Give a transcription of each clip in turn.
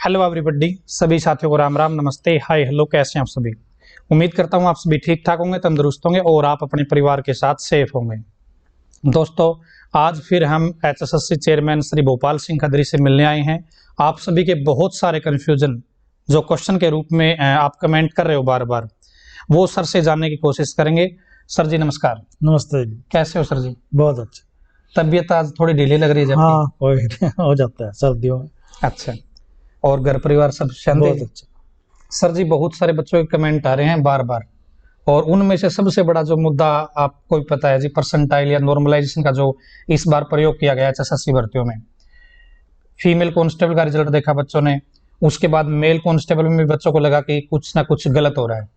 Hello everybody, सभी साथियों को राम राम, नमस्ते, हाय, हेलो। कैसे हैं आप सभी? उम्मीद करता हूं आप सभी ठीक ठाक होंगे, तंदुरुस्त होंगे और आप अपने परिवार के साथ सेफ होंगे। दोस्तों, आज फिर हम एचएसएससी चेयरमैन श्री भोपाल सिंह खत्री से मिलने आए हैं। आप सभी के बहुत सारे कन्फ्यूजन जो क्वेश्चन के रूप में आप कमेंट कर रहे हो बार बार, वो सर से जानने की कोशिश करेंगे। सर जी नमस्कार। नमस्ते जी। कैसे हो सर जी? बहुत अच्छा। तबीयत आज थोड़ी ढीली लग रही है हाँ, कोई हो जाता है सर्दियों में। अच्छा, और घर परिवार सब शांति? बहुत अच्छा। सर जी, बहुत सारे बच्चों के कमेंट आ रहे हैं बार बार, और उनमें से सबसे बड़ा जो मुद्दा आपको भी पता है जी, परसेंटाइल या नॉर्मलाइजेशन का जो इस बार प्रयोग किया गया है एचएसएससी भर्तियों में। फीमेल कांस्टेबल का रिजल्ट देखा बच्चों ने, उसके बाद मेल कांस्टेबल में भी बच्चों को लगा कि कुछ ना कुछ गलत हो रहा है।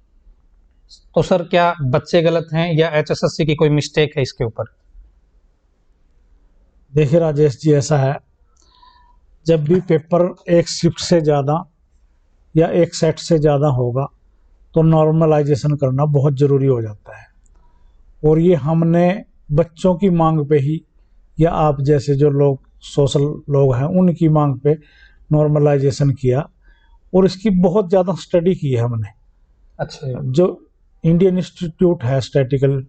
तो सर, क्या बच्चे गलत हैं या एचएसएससी की कोई मिस्टेक है इसके ऊपर? देखिए राजेश जी, ऐसा है, जब भी पेपर एक शिफ्ट से ज़्यादा या एक सेट से ज़्यादा होगा तो नॉर्मलाइजेशन करना बहुत ज़रूरी हो जाता है। और ये हमने बच्चों की मांग पे ही, या आप जैसे जो लोग सोशल लोग हैं उनकी मांग पे नॉर्मलाइजेशन किया, और इसकी बहुत ज़्यादा स्टडी की है हमने। अच्छा। जो इंडियन इंस्टीट्यूट है, स्टैटिकल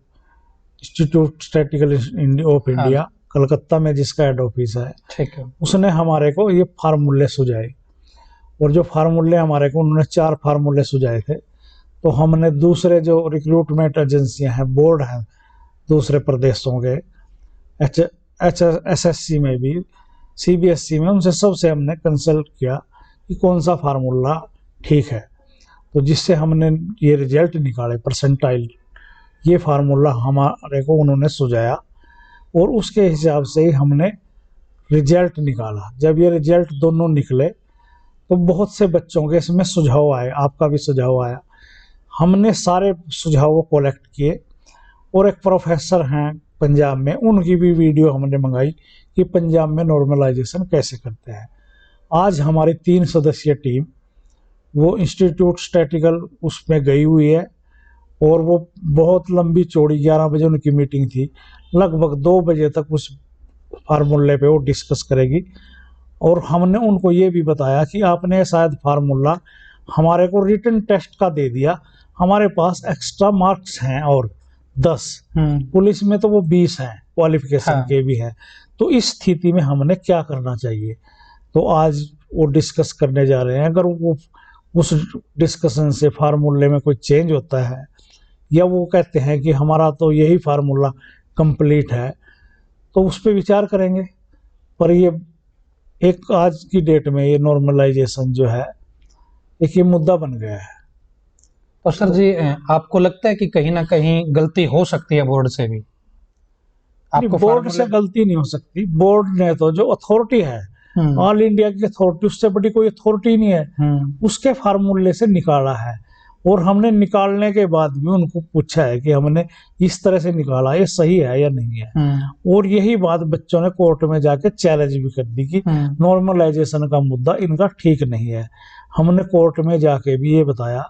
ऑफ इंडिया, कलकत्ता में जिसका हेड ऑफिस है, ठीक है, उसने हमारे को ये फार्मूले सुझाए। और जो फार्मूले हमारे को, उन्होंने 4 फार्मूले सुझाए थे। तो हमने दूसरे जो रिक्रूटमेंट एजेंसियां हैं, बोर्ड हैं दूसरे प्रदेशों के, एसएससी में भी, सीबीएसई में, उनसे सबसे हमने कंसल्ट किया कि कौन सा फार्मूला ठीक है। तो जिससे हमने ये रिजल्ट निकाले परसेंटाइल, ये फार्मूला हमारे को उन्होंने सुझाया, और उसके हिसाब से ही हमने रिजल्ट निकाला। जब ये रिजल्ट दोनों निकले तो बहुत से बच्चों के इसमें सुझाव आए, आपका भी सुझाव आया। हमने सारे सुझावों को कलेक्ट किए, और एक प्रोफेसर हैं पंजाब में, उनकी भी वीडियो हमने मंगाई कि पंजाब में नॉर्मलाइजेशन कैसे करते हैं। आज हमारी 3 सदस्यीय टीम वो इंस्टीट्यूट स्टैटिकल उसमें गई हुई है, और वो बहुत लंबी चौड़ी, 11 बजे उनकी मीटिंग थी, लगभग 2 बजे तक उस फार्मूले पे वो डिस्कस करेगी। और हमने उनको ये भी बताया कि आपने शायद फार्मूला हमारे को रिटन टेस्ट का दे दिया, हमारे पास एक्स्ट्रा मार्क्स हैं और 10, पुलिस में तो वो 20 हैं, क्वालिफिकेशन के भी हैं। तो इस स्थिति में हमने क्या करना चाहिए, तो आज वो डिस्कस करने जा रहे हैं। अगर वो उस डिस्कशन से फार्मूले में कोई चेंज होता है, या वो कहते हैं कि हमारा तो यही फार्मूला कंप्लीट है, तो उस पर विचार करेंगे। पर ये एक आज की डेट में ये नॉर्मलाइजेशन जो है, एक ये मुद्दा बन गया है। और सर जी, आपको लगता है कि कहीं ना कहीं गलती हो सकती है बोर्ड से भी? आपको बोर्ड से गलती नहीं हो सकती। बोर्ड ने तो जो अथॉरिटी है, ऑल इंडिया की अथॉरिटी, उससे बड़ी कोई अथॉरिटी नहीं है, उसके फार्मूले से निकाला है। और हमने निकालने के बाद भी उनको पूछा है कि हमने इस तरह से निकाला, ये सही है या नहीं है। और यही बात बच्चों ने कोर्ट में जाके चैलेंज भी कर दी कि नॉर्मलाइजेशन का मुद्दा इनका ठीक नहीं है। हमने कोर्ट में जाके भी ये बताया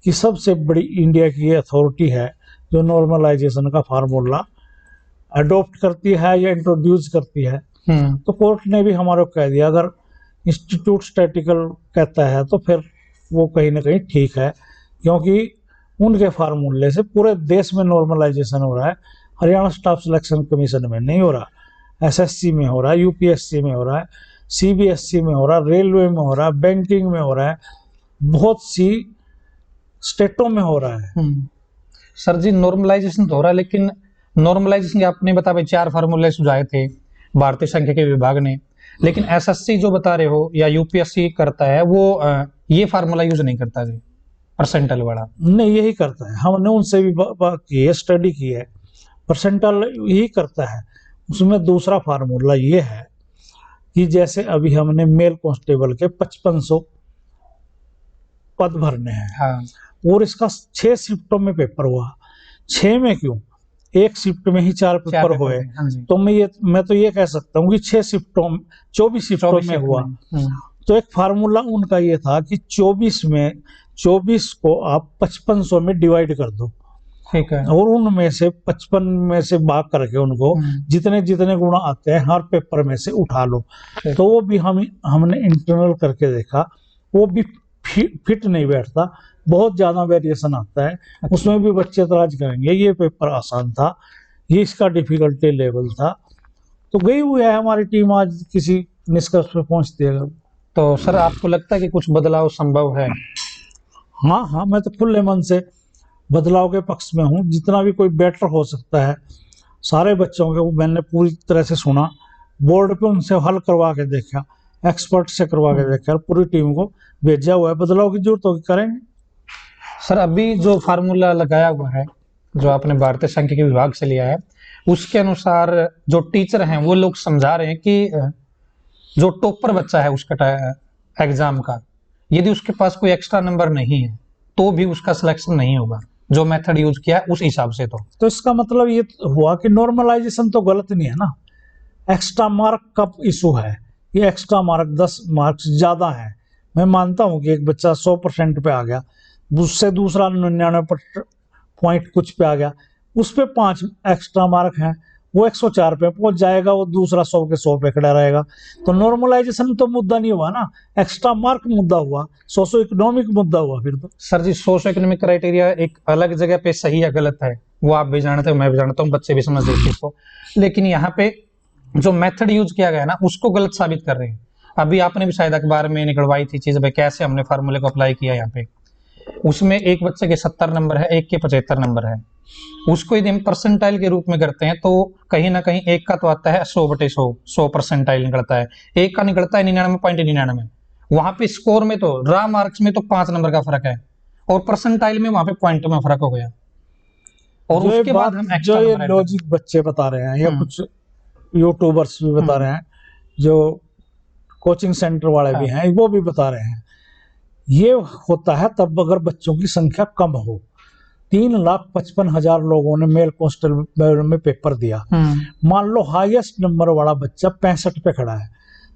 कि सबसे बड़ी इंडिया की ये अथॉरिटी है जो नॉर्मलाइजेशन का फार्मूला अडॉप्ट करती है या इंट्रोड्यूस करती है। तो कोर्ट ने भी हमारे को कह दिया, अगर इंस्टीट्यूट स्टैटिकल कहता है तो फिर वो कहीं ना कहीं ठीक है, क्योंकि उनके फार्मूले से पूरे देश में नॉर्मलाइजेशन हो रहा है। हरियाणा स्टाफ सिलेक्शन कमीशन में नहीं हो रहा, एसएससी में हो रहा है, यूपीएससी में हो रहा है, सीबीएसई में हो रहा है, रेलवे में हो रहा है, बैंकिंग में हो रहा है, बहुत सी स्टेटों में हो रहा है। सर जी, नॉर्मलाइजेशन तो हो रहा है, लेकिन नॉर्मलाइजेशन के आपने बता भाई 4 फार्मूले सुझाए थे भारतीय सांख्यिकी विभाग ने, लेकिन एसएससी जो बता रहे हो या यूपीएससी करता है, वो ये फार्मूला यूज नहीं करता जी, परसेंटाइल वाला नहीं, यही करता है। हमने उनसे भी बात की है, स्टडी की है, परसेंटाइल यही करता है। उसमें दूसरा फार्मूला ये है कि जैसे अभी हमने मेल कांस्टेबल के 5500 पद भरने हैं, और इसका 6 शिफ्टों में पेपर हुआ। 6 में क्यों, एक शिफ्ट में ही 4 पेपर हुए, तो मैं तो ये कह सकता हूँ कि 6 शिफ्टों 24 शिफ्टों में हुआ। तो एक फार्मूला उनका ये था कि 24 को आप 5500 में डिवाइड कर दो, ठीक है, और उनमें से 55 में से भाग करके उनको जितने जितने गुण आते हैं हर पेपर में से उठा लो। तो वो भी हमने इंटरनल करके देखा वो भी फिट नहीं बैठता, बहुत ज़्यादा वेरिएशन आता है। उसमें भी बच्चे एतराज करेंगे ये पेपर आसान था, ये इसका डिफिकल्टी लेवल था। तो गई हुई है हमारी टीम आज किसी निष्कर्ष पे पहुंचती है। तो सर आपको लगता है कि कुछ बदलाव संभव है? हाँ हाँ, मैं तो खुले मन से बदलाव के पक्ष में हूँ। जितना भी कोई बेटर हो सकता है, सारे बच्चों के वो मैंने पूरी तरह से सुना, बोर्ड पे उनसे हल करवा के देखा, एक्सपर्ट से करवा के देखा, पूरी टीम को भेजा हुआ है। बदलाव की जरूरत होगी करेंगे। सर अभी जो फार्मूला लगाया हुआ है, जो आपने भारतीय सांख्यिकी विभाग से लिया है, उसके अनुसार जो टीचर हैं वो लोग समझा रहे हैं कि जो टॉपर बच्चा है उसका एग्जाम का, यदि उसके पास कोई एक्स्ट्रा नंबर नहीं है तो भी उसका सिलेक्शन नहीं होगा, जो मेथड यूज किया है उस हिसाब से। तो इसका मतलब ये हुआ कि नॉर्मलाइजेशन तो गलत नहीं है ना, एक्स्ट्रा मार्क का इशू है। ये एक्स्ट्रा मार्क 10 मार्क्स ज्यादा है। मैं मानता हूं कि एक बच्चा 100% पे आ गया, उससे दूसरा 99 पॉइंट कुछ पे आ गया, उस पे 5 एक्स्ट्रा मार्क हैं, वो 104 पे पहुंच जाएगा, वो दूसरा 100 के 100 पे खड़ा रहेगा। तो नॉर्मलाइजेशन तो मुद्दा नहीं हुआ ना, एक्स्ट्रा मार्क मुद्दा हुआ, सोशो इकोनॉमिक मुद्दा हुआ। फिर तो सर जी, सोशो इकोनॉमिक क्राइटेरिया एक अलग जगह पे सही या गलत है वो आप भी जानते हो, मैं भी जानता हूँ, बच्चे भी समझते हैं इसको, लेकिन यहाँ पे जो मेथड यूज किया गया है ना उसको गलत साबित कर रहे हैं। अभी आपने भी शायद अखबार में निकलवाई थी चीज, भाई कैसे हमने फार्मूले को अप्लाई किया यहाँ पे। उसमें एक बच्चे के 70 नंबर है, एक के 75 नंबर है। उसको यदि हम परसेंटाइल के रूप में करते हैं तो कहीं ना कहीं एक का तो आता है 100/100 परसेंटाइल निकलता है, एक का निकलता है 99.99। वहां पे स्कोर में तो रॉ मार्क्स में तो 5 नंबर का फर्क है, और परसेंटाइल में वहां पे पॉइंट में फर्क हो गया। और उसके बाद हम जो ये लॉजिक बच्चे बता रहे हैं या कुछ यूट्यूबर्स भी बता रहे हैं, जो कोचिंग सेंटर वाले भी हैं वो भी बता रहे हैं, ये होता है तब अगर बच्चों की संख्या कम हो। 3,55,000 लोगों ने मेल कांस्टेबल में पेपर दिया, मान लो हाईएस्ट नंबर वाला बच्चा 65 पे खड़ा है,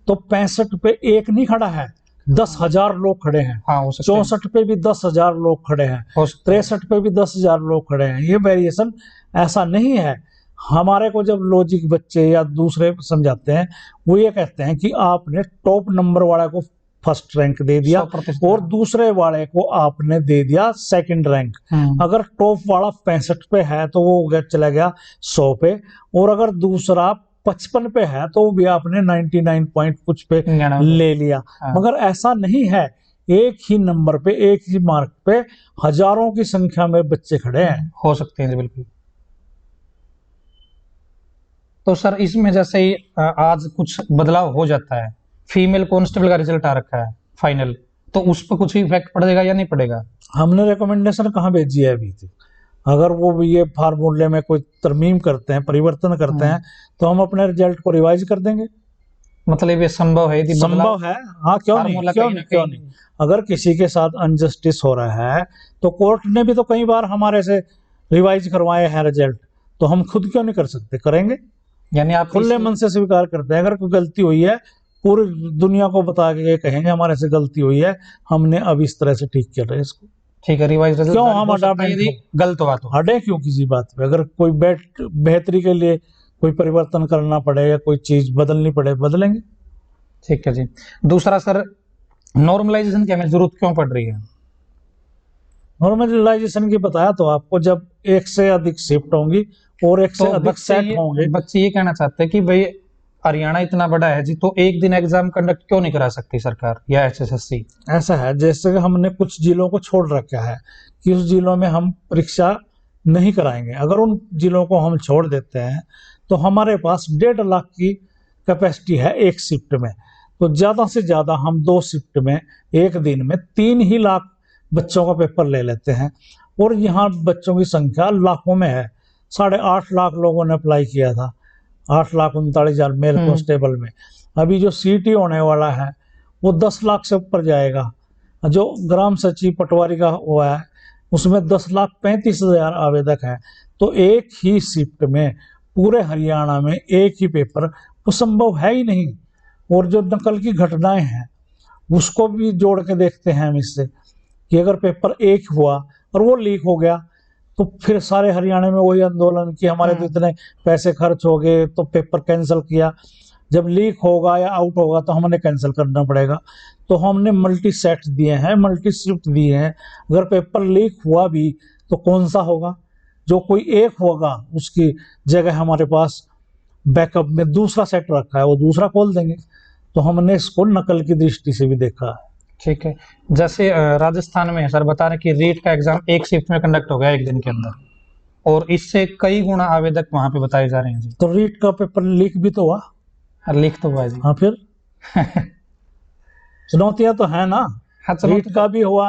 तो 65 पे एक नहीं खड़ा है, 10,000 लोग खड़े हैं। 64 पे भी 10,000 लोग खड़े हैं, 63 पे भी 10,000 लोग खड़े हैं। ये वेरिएशन ऐसा नहीं है। हमारे को जब लॉजिक बच्चे या दूसरे समझाते हैं, वो ये कहते हैं कि आपने टॉप नंबर वाले को फर्स्ट रैंक दे दिया और दूसरे वाले को आपने दे दिया सेकंड रैंक। अगर टॉप वाला 65 पे है तो वो चला गया 100 पे, और अगर दूसरा 55 पे है तो भी आपने 99 पॉइंट कुछ पे ले लिया। मगर ऐसा नहीं है, एक ही नंबर पे, एक ही मार्क पे हजारों की संख्या में बच्चे खड़े हैं। हो सकते हैं बिल्कुल। तो सर इसमें जैसे ही आज कुछ बदलाव हो जाता है, फीमेल कांस्टेबल का रिजल्ट आ रखा है फाइनल, तो उस पर कुछ इफेक्ट पड़ेगा या नहीं पड़ेगा? हमने रिकमेंडेशन कहाँ भेजी है अभी तक? अगर वो ये फार्मूले में कोई तरमीम करते हैं, परिवर्तन करते हैं, तो हम अपने रिजल्ट को रिवाइज कर देंगे। मतलब ये संभव है? यदि संभव है, हाँ, क्यों नहीं। अगर किसी के साथ अनजस्टिस हो रहा है तो कोर्ट ने भी तो कई बार हमारे से रिवाइज करवाए हैं रिजल्ट, तो हम खुद क्यों नहीं कर सकते? करेंगे। यानी आप खुले मन से स्वीकार करते हैं। अगर कोई गलती हुई है, पूरी दुनिया को बता के कहेंगे हमारे से गलती हुई है, हमने अब इस तरह से ठीक किया है इसको। ठीक है, रिवाइज रिजल्ट क्यों हम यदि गलत हुआ तो हटे क्यों किसी बात पे? अगर कोई बेहतरी के लिए कोई परिवर्तन करना पड़े या कोई चीज बदलनी पड़े, बदलेंगे। ठीक है जी। दूसरा सर, नॉर्मलाइजेशन की हमें जरूरत क्यों पड़ रही है? नॉर्मलाइजेशन की बताया तो आपको, जब एक से अधिक शिफ्ट होंगी और एक से अधिक सेट होंगे। बच्चे ये कहना चाहते हैं कि भाई हरियाणा इतना बड़ा है जी, तो एक दिन एग्जाम कंडक्ट क्यों नहीं करा सकती सरकार या एसएससी? ऐसा है, जैसे कि हमने कुछ जिलों को छोड़ रखा है कि उस जिलों में हम परीक्षा नहीं कराएंगे। अगर उन जिलों को हम छोड़ देते हैं तो हमारे पास 1.5 लाख की कैपेसिटी है एक शिफ्ट में, तो ज्यादा से ज्यादा हम 2 शिफ्ट में एक दिन में 3 ही लाख बच्चों का पेपर ले लेते हैं, और यहाँ बच्चों की संख्या लाखों में है। 8.5 लाख लोगों ने अप्लाई किया था, 8,39,000 मेल कांस्टेबल में। अभी जो सीटी होने वाला है वो 10 लाख से ऊपर जाएगा। जो ग्राम सचिव पटवारी का हुआ है उसमें 10,35,000 आवेदक हैं। तो एक ही शिफ्ट में पूरे हरियाणा में एक ही पेपर वो संभव है ही नहीं। और जो नकल की घटनाएं हैं उसको भी जोड़ के देखते हैं हम इससे, कि अगर पेपर एक हुआ और वो लीक हो गया तो फिर सारे हरियाणा में वही आंदोलन कि हमारे तो इतने पैसे खर्च हो गए तो पेपर कैंसिल किया। जब लीक होगा या आउट होगा तो हमने कैंसिल करना पड़ेगा। तो हमने मल्टी सेट्स दिए हैं, मल्टी शिफ्ट दिए हैं। अगर पेपर लीक हुआ भी तो कौन सा होगा, जो कोई एक होगा उसकी जगह हमारे पास बैकअप में दूसरा सेट रखा है, वो दूसरा खोल देंगे। तो हमने इसको नकल की दृष्टि से भी देखा है। ठीक है। जैसे राजस्थान में है सर, बता रहे कि रीट का एग्जाम एक शिफ्ट में कंडक्ट हो गया एक दिन के अंदर, और इससे कई गुना आवेदक वहां पे बताए जा रहे हैं जी। तो रीट का पेपर लीक भी तो हुआ। लीक तो हुआ जी। हाँ फिर चुनौतियां तो है ना। हाँ चलो। रीट का भी हुआ,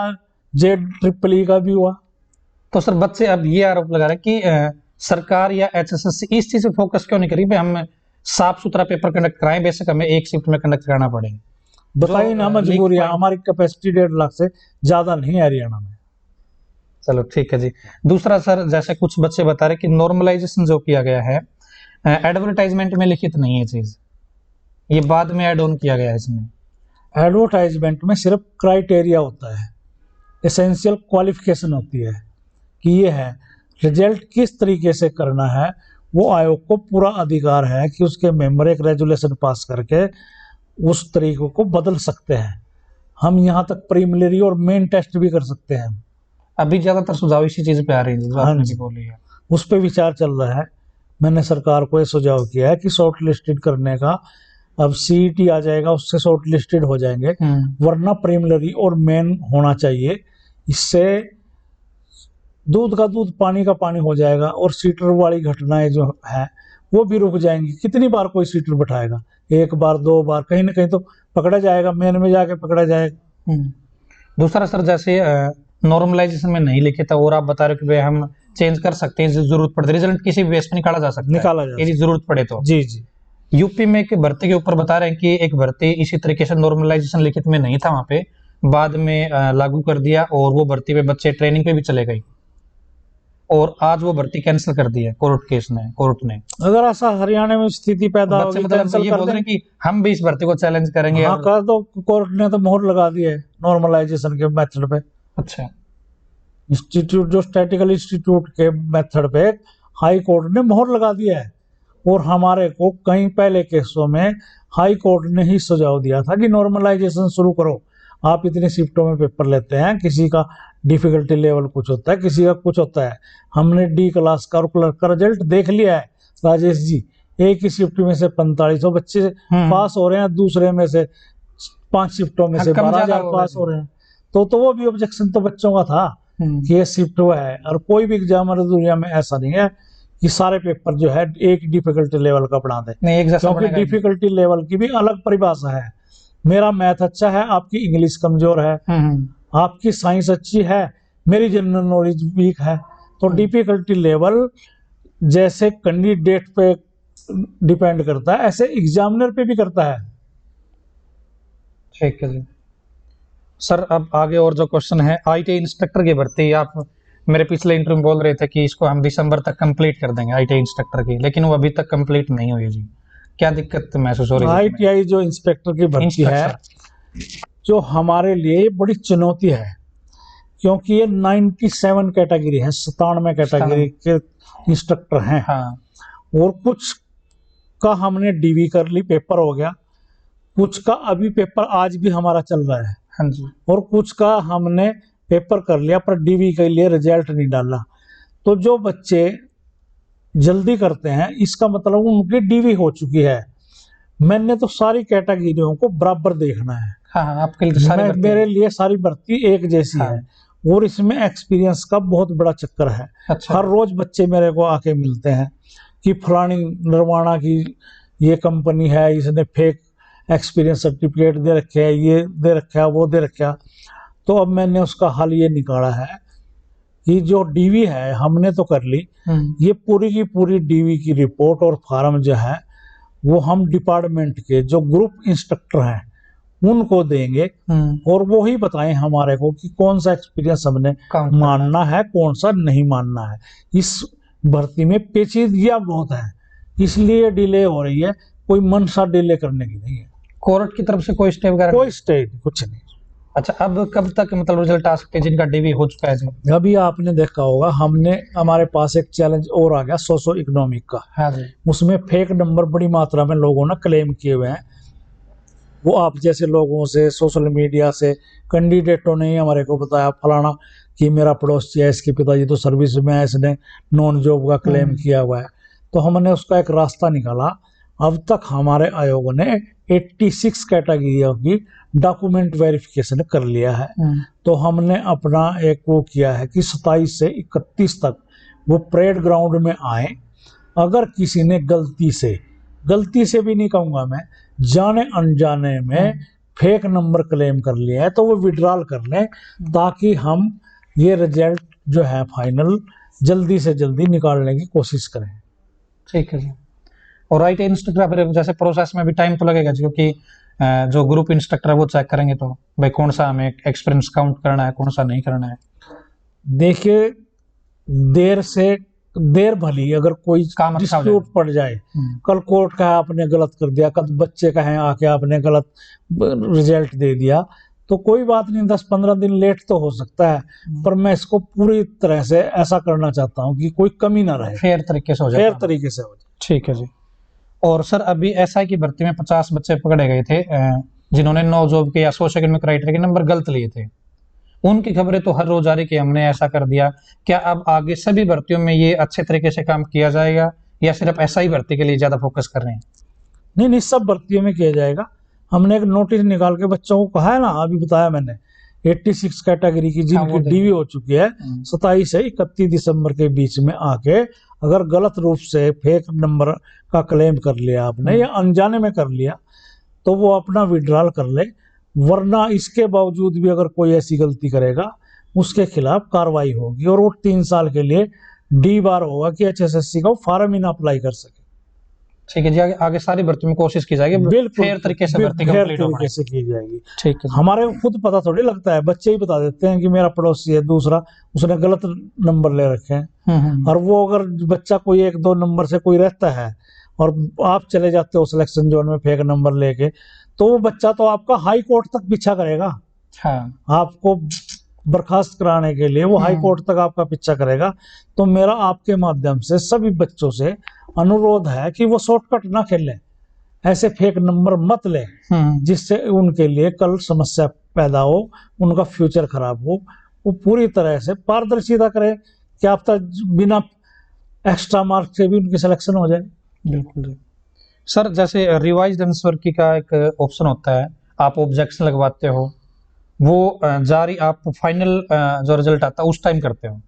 JEE का भी हुआ। तो सर बच्चे अब ये आरोप लगा रहे हैं कि सरकार या HSSC इस चीज पे फोकस क्यों नहीं करी भाई हम साफ सुथरा पेपर कंडक्ट कराएं, बेशक हमें एक शिफ्ट में कंडक्ट कराना पड़े। बताइए ना, मजबूरी है, हमारी कैपेसिटी 1.5 लाख से ज्यादा नहीं है हरियाणा में। चलो ठीक है जी। दूसरा सर, जैसे कुछ बच्चे बता रहे कि नॉर्मलाइजेशन जो किया गया है एडवर्टाइजमेंट में लिखित नहीं है चीज, ये बाद में ऐड ऑन किया गया है इसमें। एडवर्टाइजमेंट में सिर्फ क्राइटेरिया होता है, एसेंशियल क्वालिफिकेशन होती है कि ये है। रिजल्ट किस तरीके से करना है वो आयोग को पूरा अधिकार है कि उसके मेंबर एक रेजुलेशन पास करके उस तरीकों को बदल सकते हैं। हम यहाँ तक प्रीलिमिनरी और मेन टेस्ट भी कर सकते हैं। अभी ज्यादातर सुझाव इसी चीज पे आ रही है जो आपने भी बोली है। उस पर विचार चल रहा है। मैंने सरकार को ये सुझाव किया है कि शॉर्ट लिस्टेड करने का, अब CET आ जाएगा उससे शॉर्ट लिस्टेड हो जाएंगे, वरना प्रीलिमिनरी और मेन होना चाहिए। इससे दूध का दूध पानी का पानी हो जाएगा और सीटर वाली घटनाएं जो है वो भी रुक जाएंगी। कितनी बार कोई सीटर बैठाएगा, एक बार दो बार, कहीं ना कहीं तो पकड़ा जाएगा, मेन में जाके पकड़ा जाएगा। दूसरा सर, जैसे नॉर्मलाइजेशन में नहीं लिखे था और आप बता रहे हो कि भाई हम चेंज कर सकते हैं जरूरत पड़े, रिजल्ट किसी भी बेस पे निकाला जा सकता है यदि जरूरत पड़े तो। जी जी। यूपी में एक भर्ती के ऊपर बता रहे हैं कि एक भर्ती इसी तरीके से नॉर्मलाइजेशन लिखित में नहीं था वहां पे, बाद में लागू कर दिया और वो भर्ती पे बच्चे ट्रेनिंग पे भी चले गए और आज वो भर्ती कैंसिल कर दी है कोर्ट ने। अगर ऐसा हरियाणा में स्थिति पैदा होगी, मतलब ये बोल रहे हैं कि हम भी इस भर्ती को चैलेंज करेंगे। हाँ कर दो, कोर्ट ने तो मोहर लगा दी है नॉर्मलाइजेशन के मेथड पे। अच्छा, इंस्टीट्यूट जो स्टैटिकल इंस्टीट्यूट के मेथड पे हाई कोर्ट ने मोहर लगा दिया है। और हमारे को कई पहले केसों में हाई कोर्ट ने ही सुझाव दिया था कि नॉर्मलाइजेशन शुरू करो। आप इतनी शिफ्टों में पेपर लेते हैं, किसी का डिफिकल्टी लेवल कुछ होता है, किसी का कुछ होता है। हमने D क्लास का और क्लर्क का रिजल्ट देख लिया है राजेश जी। एक ही शिफ्ट में से 4500 बच्चे पास हो रहे हैं, दूसरे में से 5 शिफ्टों में से 12,000 पास हो रहे हैं। तो वो भी ऑब्जेक्शन तो बच्चों का था कि ये शिफ्ट हुआ है। और कोई भी एग्जामर दुनिया में ऐसा नहीं है कि सारे पेपर जो है एक डिफिकल्टी लेवल का पढ़ा दे, क्योंकि डिफिकल्टी लेवल की भी अलग परिभाषा है। मेरा मैथ अच्छा है, आपकी इंग्लिश कमजोर है, आपकी साइंस अच्छी है, मेरी जनरल नॉलेज वीक है। तो डिफिकल्टी लेवल जैसे कैंडिडेट पे डिपेंड करता है, ऐसे एग्जामिनर पे भी करता है। ठीक है जी। सर अब आगे और जो क्वेश्चन है, ITI इंस्ट्रक्टर की भर्ती, आप मेरे पिछले इंटरव्यू में बोल रहे थे कि इसको हम दिसंबर तक कंप्लीट कर देंगे ITI इंस्ट्रक्टर की, लेकिन वो अभी तक कंप्लीट नहीं हुई जी। क्या दिक्कत महसूस हो रही है? ITI जो इंस्पेक्टर की भर्ती है जो हमारे लिए बड़ी चुनौती है, क्योंकि ये 97 कैटेगरी है, 97 कैटेगरी के इंस्ट्रक्टर हैं। हाँ। और कुछ का हमने DV कर ली, पेपर हो गया, कुछ का अभी पेपर आज भी हमारा चल रहा है। हाँ जी। और कुछ का हमने पेपर कर लिया पर DV के लिए रिजल्ट नहीं डाला। तो जो बच्चे जल्दी करते हैं इसका मतलब उनकी DV हो चुकी है। मैंने तो सारी कैटेगरियों को बराबर देखना है। हाँ, आपके लिए तो सारी भर्ती मेरे लिए सारी भर्ती एक जैसी है। और इसमें एक्सपीरियंस का बहुत बड़ा चक्कर है। अच्छा। हर रोज बच्चे मेरे को आके मिलते हैं कि फलानी निर्वाणा की ये कंपनी है, इसने फेक एक्सपीरियंस सर्टिफिकेट दे रखे है, ये दे रखा है, वो दे रखा। तो अब मैंने उसका हल ये निकाला है कि जो DV है हमने तो कर ली, ये पूरी की पूरी DV की रिपोर्ट और फॉर्म जो है वो हम डिपार्टमेंट के जो ग्रुप इंस्ट्रक्टर हैं उनको देंगे और वो ही बताएं हमारे को कि कौन सा एक्सपीरियंस हमने मानना है, कौन सा नहीं मानना है। इस भर्ती में पेचीदगियां बहुत है, इसलिए डिले हो रही है। कोई मनसा डिले करने की नहीं है। कोर्ट की तरफ से कोई स्टे वगैरह? कोई स्टे कुछ नहीं। अच्छा, अब कब तक मतलब रिजल्ट आ सकते हैं जिनका डीवी हो चुका है जी? अभी आपने देखा होगा, हमारे पास एक चैलेंज और आ गया सोशो इकोनॉमिक का। हाँ जी। उसमें फेक नंबर बड़ी मात्रा में लोगों ने क्लेम किए हुए हैं। वो आप जैसे लोगों से, सोशल मीडिया से, कैंडिडेटों ने ही हमारे को बताया फलाना कि मेरा पड़ोसी है, इसके पिताजी तो सर्विस में है, इसने नॉन जॉब का क्लेम किया हुआ है। तो हमने उसका एक रास्ता निकाला। अब तक हमारे आयोग ने 86 कैटेगरियों की डॉक्यूमेंट वेरिफिकेशन कर लिया है। तो हमने अपना एक वो किया है कि 27 से 31 तक वो परेड ग्राउंड में आए। अगर किसी ने गलती से भी नहीं कहूंगा मैं, जाने अनजाने में फेक नंबर क्लेम कर लिया है, तो वो विड्रॉल कर लें, ताकि हम ये रिजल्ट जो है फाइनल जल्दी से जल्दी निकालने की कोशिश करें। ठीक है जी। और राइट इंस्ट्रक्टर जैसे प्रोसेस में भी टाइम तो लगेगा जी, क्योंकि जो ग्रुप इंस्ट्रक्टर है वो चेक करेंगे तो भाई कौन सा हमें एक्सपीरियंस काउंट करना है, कौन सा नहीं करना है। देखिए, देर भली, अगर कोई काम अच्छा हो डिस्प्यूट पड़ जाए, कल कोर्ट का है आपने गलत कर दिया, कल बच्चे का है आके आपने गलत रिजल्ट दे दिया, तो कोई बात नहीं, 10-15 दिन लेट तो हो सकता है, पर मैं इसको पूरी तरह से ऐसा करना चाहता हूँ कि कोई कमी ना रहे, फेयर तरीके से हो जाए। फेयर तरीके से हो जाए। ठीक है जी। और सर अभी एसआई की भर्ती में 50 बच्चे पकड़े गए थे जिन्होंने नो जॉब के या सोशल इकोनॉमिक क्राइटेरिया के नंबर गलत लिए थे। उनकी खबरें तो हर रोज आ रही कि हमने ऐसा कर दिया। क्या अब आगे सभी भर्तियों में ये अच्छे तरीके से काम किया जाएगा या सिर्फ एसआई भर्ती के लिए ज्यादा फोकस कर रहे हैं? नहीं, सब भर्तियों में किया जाएगा। हमने एक नोटिस निकाल के बच्चों को कहा है ना, अभी बताया मैंने, 86 कैटेगरी की जिनकी डीवी हो चुकी है, 27 से 31 दिसंबर के बीच में आके अगर गलत रूप से फेक नंबर का क्लेम कर लिया आपने या अनजाने में कर लिया, तो वो अपना विड्रॉल कर ले। वरना इसके बावजूद भी अगर कोई ऐसी गलती करेगा, उसके खिलाफ कार्रवाई होगी और वो 3 साल के लिए डी बार होगा कि HSSC का फॉर्म ही ना अप्लाई कर सके। ठीक है जी। आगे सारी भर्ती में कोशिश की जाएगी, बिल्कुल फेयर तरीके से भर्ती कंप्लीट हो तरीके से की जाएगी। ठीक है। हमारे खुद पता थोड़ी लगता है, बच्चे ही बता देते हैं कि मेरा पड़ोसी है दूसरा, उसने गलत नंबर ले रखे हैं। और वो अगर बच्चा कोई 1-2 नंबर से कोई रहता है और आप चले जाते हो सिलेक्शन जोन में फेक नंबर लेके, तो वो बच्चा तो आपका हाई कोर्ट तक पीछा करेगा। हाँ। आपको बर्खास्त कराने के लिए वो हाई कोर्ट तक आपका पीछा करेगा। तो मेरा आपके माध्यम से सभी बच्चों से अनुरोध है कि वो शॉर्टकट ना खेलें, ऐसे फेक नंबर मत लें जिससे उनके लिए कल समस्या पैदा हो, उनका फ्यूचर खराब हो। वो पूरी तरह से पारदर्शिता करें कि आप तक बिना एक्स्ट्रा मार्क से भी उनकी सिलेक्शन हो जाए। बिल्कुल सर। जैसे रिवाइज्ड आंसर की का एक ऑप्शन होता है, आप ऑब्जेक्शन लगवाते हो, वो जारी आप फाइनल जो रिजल्ट आता है उस टाइम करते हो।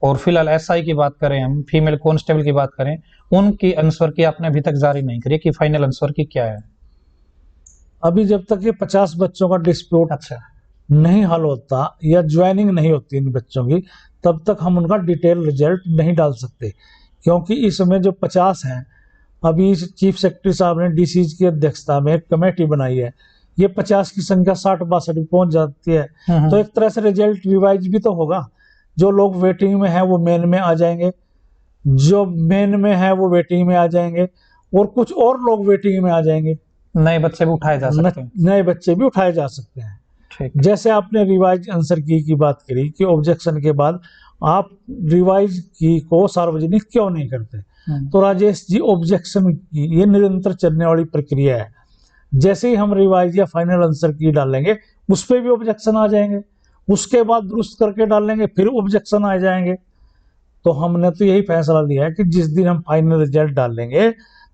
और फिलहाल एसआई की बात करें, हम फीमेल कांस्टेबल की बात करें, उनकी आंसर की आपने अभी तक जारी नहीं करी कि फाइनल आंसर की क्या है? अभी जब तक ये 50 बच्चों का डिस्प्यूट अच्छा नहीं हल होता या ज्वाइनिंग नहीं होती इन बच्चों की, तब तक हम उनका डिटेल रिजल्ट नहीं डाल सकते। क्योंकि इसमें जो 50 हैं, अभी चीफ सेक्रेटरी साहब ने डीसीज की अध्यक्षता में एक कमेटी बनाई है, ये 50 की संख्या 60-62 भी पहुंच जाती है, तो एक तरह से रिजल्ट रिवाइज भी तो होगा। जो लोग वेटिंग में हैं वो मेन में आ जाएंगे, जो मेन में है वो वेटिंग में आ जाएंगे, और कुछ और लोग वेटिंग में आ जाएंगे। नए बच्चे भी उठाए जा सकते हैं। नए बच्चे भी उठाए जा सकते हैं। जैसे आपने रिवाइज आंसर की बात करी कि ऑब्जेक्शन के बाद आप रिवाइज की को सार्वजनिक क्यों नहीं करते, तो राजेश जी, ऑब्जेक्शन की ये निरंतर चलने वाली प्रक्रिया है। जैसे ही हम रिवाइज या फाइनल आंसर की डालेंगे, उस पर भी ऑब्जेक्शन आ जाएंगे, उसके बाद दुरुस्त करके डालेंगे, फिर ऑब्जेक्शन आ जाएंगे। तो हमने तो यही फैसला लिया है कि जिस दिन हम फाइनल रिजल्ट डालेंगे,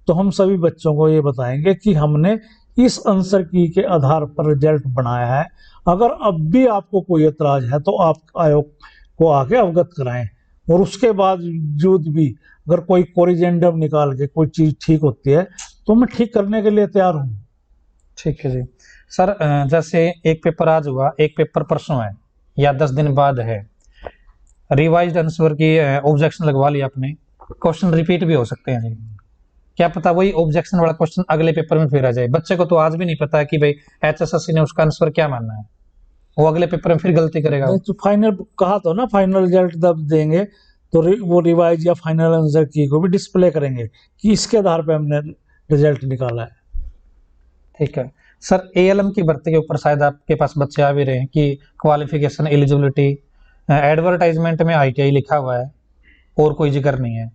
तो हम सभी बच्चों को ये बताएंगे कि हमने इस आंसर की के आधार पर रिजल्ट बनाया है। अगर अब भी आपको कोई एतराज है तो आप आयोग को आके अवगत कराएं, और उसके बावजूद भी अगर कोई कोरिजेंडम निकाल के कोई चीज ठीक होती है तो मैं ठीक करने के लिए तैयार हूँ। ठीक है जी। सर जैसे एक पेपर आज हुआ, एक पेपर परसों है या 10 दिन बाद है, रिवाइज्ड आंसर की ऑब्जेक्शन लगवा लिया आपने, क्वेश्चन रिपीट भी हो सकते हैं जी। क्या पता वही ऑब्जेक्शन वाला क्वेश्चन अगले पेपर में फिर आ जाए। बच्चे को तो आज भी नहीं पता है कि भाई HSSC ने उसका आंसर क्या मानना है, वो अगले पेपर में फिर गलती करेगा। तो फाइनल कहा तो ना, फाइनल रिजल्ट जब देंगे तो वो रिवाइज या फाइनल आंसर की को भी डिस्प्ले करेंगे कि इसके आधार पे हमने रिजल्ट निकाला है। ठीक है सर, एएलएम की भर्ती के ऊपर शायद आपके पास बच्चे आ भी रहे हैं कि क्वालिफिकेशन एलिजिबिलिटी एडवर्टाइजमेंट में आईटीआई लिखा हुआ है और कोई जिक्र नहीं है।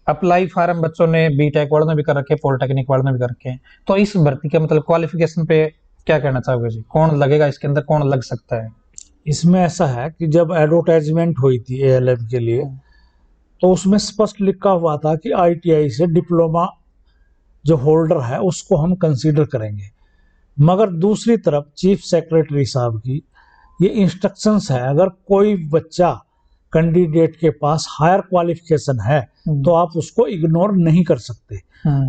अप्लाई फार्म बच्चों ने बीटेक वालों ने भी कर रखे, पॉलिटेक्निक वालों ने भी कर रखे हैं। तो इस भर्ती के मतलब क्वालिफिकेशन पे क्या कहना चाहोगे जी, कौन लगेगा इसके अंदर, कौन लग सकता है? इसमें ऐसा है कि जब एडवर्टाइजमेंट हुई थी एएलएम के लिए तो उसमें स्पष्ट लिखा हुआ था कि आईटीआई से डिप्लोमा जो होल्डर है उसको हम कंसीडर करेंगे। मगर दूसरी तरफ चीफ सेक्रेटरी साहब की ये इंस्ट्रक्शंस है, अगर कोई बच्चा कैंडिडेट के पास हायर क्वालिफिकेशन है तो आप उसको इग्नोर नहीं कर सकते।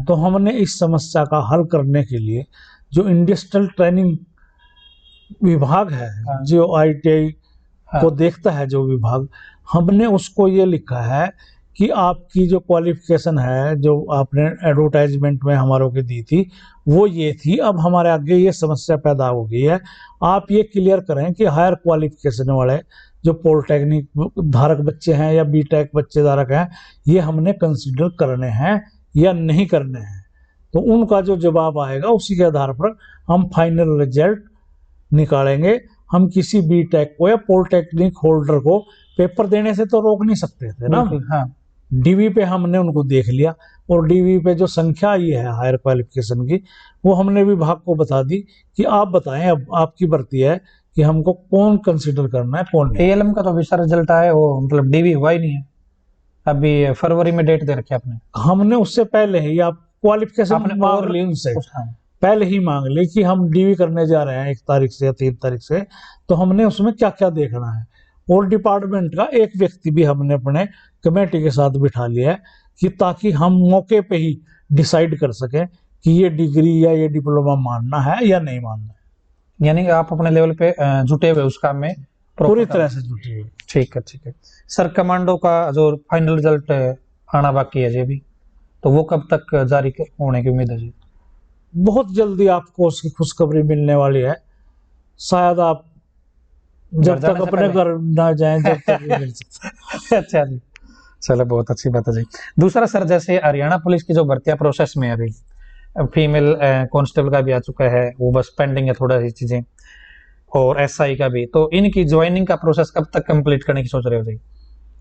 तो हमने इस समस्या का हल करने के लिए जो इंडस्ट्रियल ट्रेनिंग विभाग है, जो आईटीआई को देखता है जो विभाग, हमने उसको ये लिखा है कि आपकी जो क्वालिफिकेशन है जो आपने एडवर्टाइजमेंट में हमारों की दी थी वो ये थी, अब हमारे आगे ये समस्या पैदा हो गई है, आप ये क्लियर करें कि हायर क्वालिफिकेशन वाले जो पॉलिटेक्निक धारक बच्चे हैं या बीटेक बच्चे धारक हैं ये हमने कंसीडर करने हैं या नहीं करने हैं। तो उनका जो जवाब आएगा उसी के आधार पर हम फाइनल रिजल्ट निकालेंगे। हम किसी बीटेक को या पॉलिटेक्निक होल्डर को पेपर देने से तो रोक नहीं सकते थे ना। हाँ। डीवी पे हमने उनको देख लिया और डीवी पे जो संख्या आई है हायर क्वालिफिकेशन की वो हमने विभाग को बता दी कि आप बताएं, अब आपकी भर्ती है कि हमको कौन कंसीडर करना है कौन नहीं। एएलएम का तो अभी सर रिजल्ट आया, वो मतलब डीवी हुआ ही नहीं है, अभी फरवरी में डेट दे रखी है आपने। हमने उससे पहले ही आप क्वालिफिकेशन मांग ली उनसे, पहले ही मांग ली कि हम डीवी करने जा रहे हैं 1 तारीख से या 3 तारीख से, तो हमने उसमें क्या क्या देखना है। और डिपार्टमेंट का एक व्यक्ति भी हमने अपने कमेटी के साथ बिठा लिया है कि ताकि हम मौके पे ही डिसाइड कर सकें कि ये डिग्री या ये डिप्लोमा मानना है या नहीं मानना है। यानी कि आप अपने लेवल पे जुटे हुए उस काम में पूरी तरह से जुटे हुए। ठीक है सर, कमांडो का जो फाइनल रिजल्ट आना बाकी है जी अभी, तो वो कब तक जारी होने की उम्मीद है जी? बहुत जल्दी आपको उसकी खुशखबरी मिलने वाली है, शायद आप जब तक अपने घर ना जाएं जब तक मिल सकता है। अच्छा जी, चलो बहुत अच्छी बात है जी। दूसरा सर, जैसे हरियाणा पुलिस की जो भर्तियां प्रोसेस में है अभी, फीमेल कांस्टेबल का भी आ चुका है, वो बस पेंडिंग है थोड़ा सी चीजें, और एसआई का भी, तो इनकी ज्वाइनिंग का प्रोसेस कब तक कंप्लीट करने की सोच रहे हो जी?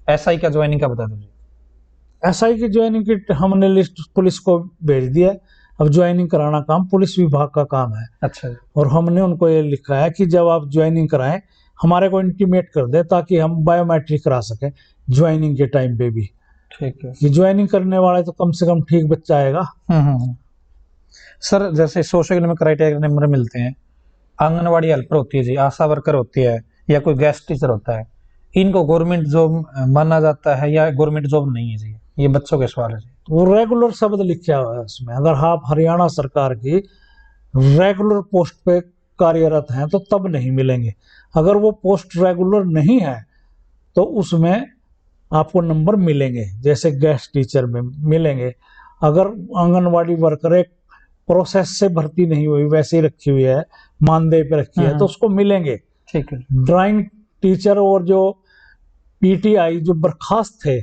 एसआई का ज्वाइनिंग का बता दो जी। एसआई की ज्वाइनिंग की हमने लिस्ट पुलिस को भेज दिया है, अब ज्वाइनिंग कराना काम पुलिस विभाग का काम है। अच्छा। और हमने उनको ये लिखा है कि जब आप ज्वाइनिंग कराएं हमारे को इंटीमेट कर दे ताकि हम बायोमेट्रिक करा सकें ज्वाइनिंग के टाइम पे भी। ठीक है, कि ज्वाइनिंग करने वाले तो कम से कम ठीक बच्चा आएगा। सर, जैसे सोशल में क्राइटेरिया नंबर मिलते हैं, आंगनवाड़ी हेल्पर होती है जी, आशा वर्कर होती है, या कोई गेस्ट टीचर होता है, इनको गवर्नमेंट जॉब माना जाता है या गवर्नमेंट जॉब नहीं है जी? ये बच्चों के सवाल है जी। वो रेगुलर शब्द लिखा हुआ है उसमें, अगर आप हरियाणा सरकार की रेगुलर पोस्ट पे कार्यरत हैं तो तब नहीं मिलेंगे, अगर वो पोस्ट रेगुलर नहीं है तो उसमें आपको नंबर मिलेंगे, जैसे गेस्ट टीचर में मिलेंगे। अगर आंगनवाड़ी वर्कर एक प्रोसेस से भर्ती नहीं हुई, वैसे ही रखी हुई है, मानदेय पे रखी है, तो उसको मिलेंगे। ठीक है। ड्राइंग टीचर और जो पीटीआई जो बर्खास्त थे,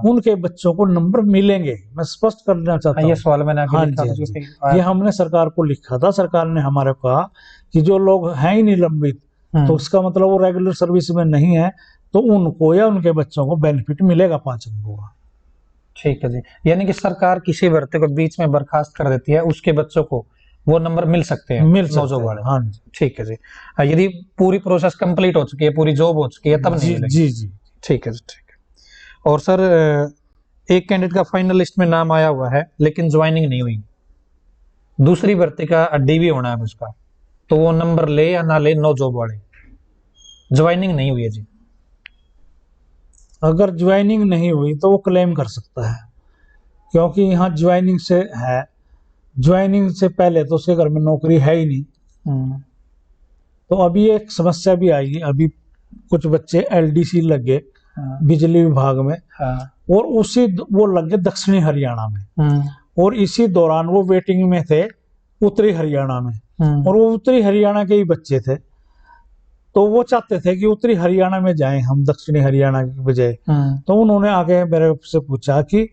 उनके बच्चों को नंबर मिलेंगे। मैं स्पष्ट करना चाहता हूँ, ये सवाल मैंने आगे लिखा था, ये हमने सरकार को लिखा था, सरकार ने हमारे को कहा कि जो लोग हैं ही निलंबित तो उसका मतलब वो रेगुलर सर्विस में नहीं है, तो उनको या उनके बच्चों को बेनिफिट मिलेगा 5 अंकों का। ठीक है जी, यानी कि सरकार किसी भर्ती को बीच में बर्खास्त कर देती है, उसके बच्चों को वो नंबर मिल सकते हैं, मिल सकते हैं। हाँ जी, ठीक है जी। यदि पूरी प्रोसेस कंप्लीट हो चुकी है, पूरी जॉब हो चुकी है, तब नहीं मिलेगी? जी जी, ठीक है जी, ठीक है। और सर, एक कैंडिडेट का फाइनल लिस्ट में नाम आया हुआ है लेकिन ज्वाइनिंग नहीं हुई, दूसरी भर्ती का डीवी होना है उसका, तो वो नंबर ले या ना ले, नो जॉब वाले, ज्वाइनिंग नहीं हुई है जी? अगर ज्वाइनिंग नहीं हुई तो वो क्लेम कर सकता है, क्योंकि यहाँ ज्वाइनिंग से है, ज्वाइनिंग से पहले तो उसके घर में नौकरी है ही नहीं। तो अभी एक समस्या भी आई, अभी कुछ बच्चे एलडीसी लगे बिजली विभाग में, और उसी वो लगे दक्षिणी हरियाणा में, और इसी दौरान वो वेटिंग में थे उत्तरी हरियाणा में, और वो उत्तरी हरियाणा के ही बच्चे थे, तो वो चाहते थे कि उत्तरी हरियाणा में जाएं हम दक्षिणी हरियाणा की बजाय। तो उन्होंने आगे मेरे से पूछा कि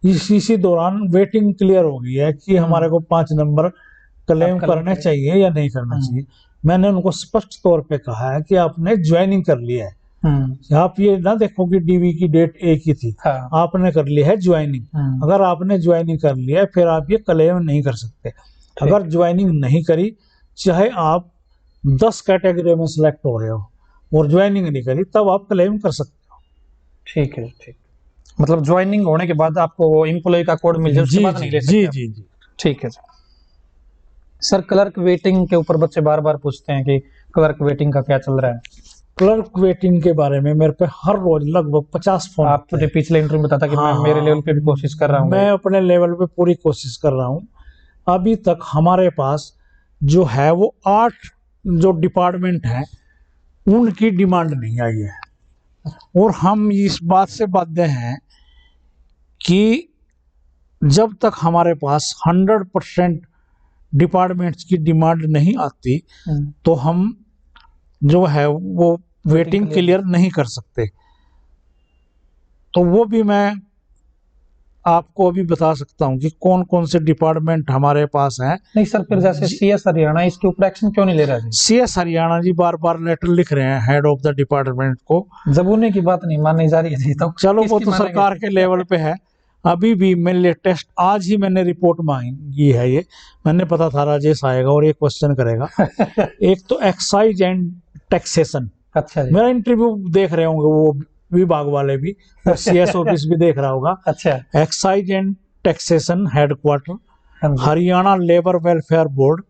इसी दौरान वेटिंग क्लियर हो गई है कि हमारे को 5 नंबर क्लेम आप claim करने करें। चाहिए या नहीं करना चाहिए। मैंने उनको स्पष्ट तौर पे कहा है कि आपने ज्वाइनिंग कर लिया है, आप ये ना देखो कि डीवी की डेट एक ही थी, हाँ। आपने कर ली है ज्वाइनिंग। अगर आपने ज्वाइनिंग कर लिया है फिर आप ये क्लेम नहीं कर सकते। अगर ज्वाइनिंग नहीं करी, चाहे आप 10 कैटेगरी में सिलेक्ट हो रहे हो और ज्वाइनिंग नहीं करी, तब आप क्लेम कर सकते हो। ठीक है, ठीक। मतलब ज्वाइनिंग होने के बाद आपको वो एम्प्लॉय का कोड मिल जाए, उसके जी बाद जी नहीं ले जी सकते आप। जी जी। ठीक है सर। क्लर्क वेटिंग के ऊपर बच्चे बार बार पूछते हैं कि क्लर्क वेटिंग का क्या चल रहा है। क्लर्क वेटिंग के बारे में मेरे पे हर रोज लगभग 50 फोन आते आपने हैं। पिछले इंटरव्यू में बताया था कि हाँ मैं मेरे हाँ, लेवल पे भी कोशिश कर रहा हूँ मैं भाई। अपने लेवल पे पूरी कोशिश कर रहा हूँ। अभी तक हमारे पास जो है वो 8 जो डिपार्टमेंट हैं उनकी डिमांड नहीं आई है, और हम इस बात से बाध्य हैं कि जब तक हमारे पास 100% डिपार्टमेंट्स की डिमांड नहीं आती तो हम जो है वो वेटिंग क्लियर नहीं कर सकते। तो वो भी मैं आपको अभी बता सकता हूँ कि कौन कौन से डिपार्टमेंट हमारे पास हैं। नहीं सर, फिर जैसे सीएस हरियाणा इसके ऊपर एक्शन क्यों नहीं ले रहा जी? सीएस हरियाणा जी बार बार लेटर लिख रहे हैं हेड ऑफ द डिपार्टमेंट को। जबूने की बात नहीं माननी जा रही है जी, तो चलो वो किसकी तो मानेंगे? सरकार के लेवल पे है। अभी भी मैं लेटेस्ट आज ही मैंने रिपोर्ट मांगी है, ये मैंने पता था राजेश आएगा और ये क्वेश्चन करेगा। एक तो एक्साइज एंड टैक्सेशन, अच्छा जी। मेरा इंटरव्यू देख रहे होंगे वो विभाग वाले भी, और सीएस ऑफिस भी देख रहा होगा। अच्छा। एक्साइज एंड टैक्सेशन हेडक्वार्टर, हाँ जी। Haryana labour welfare board,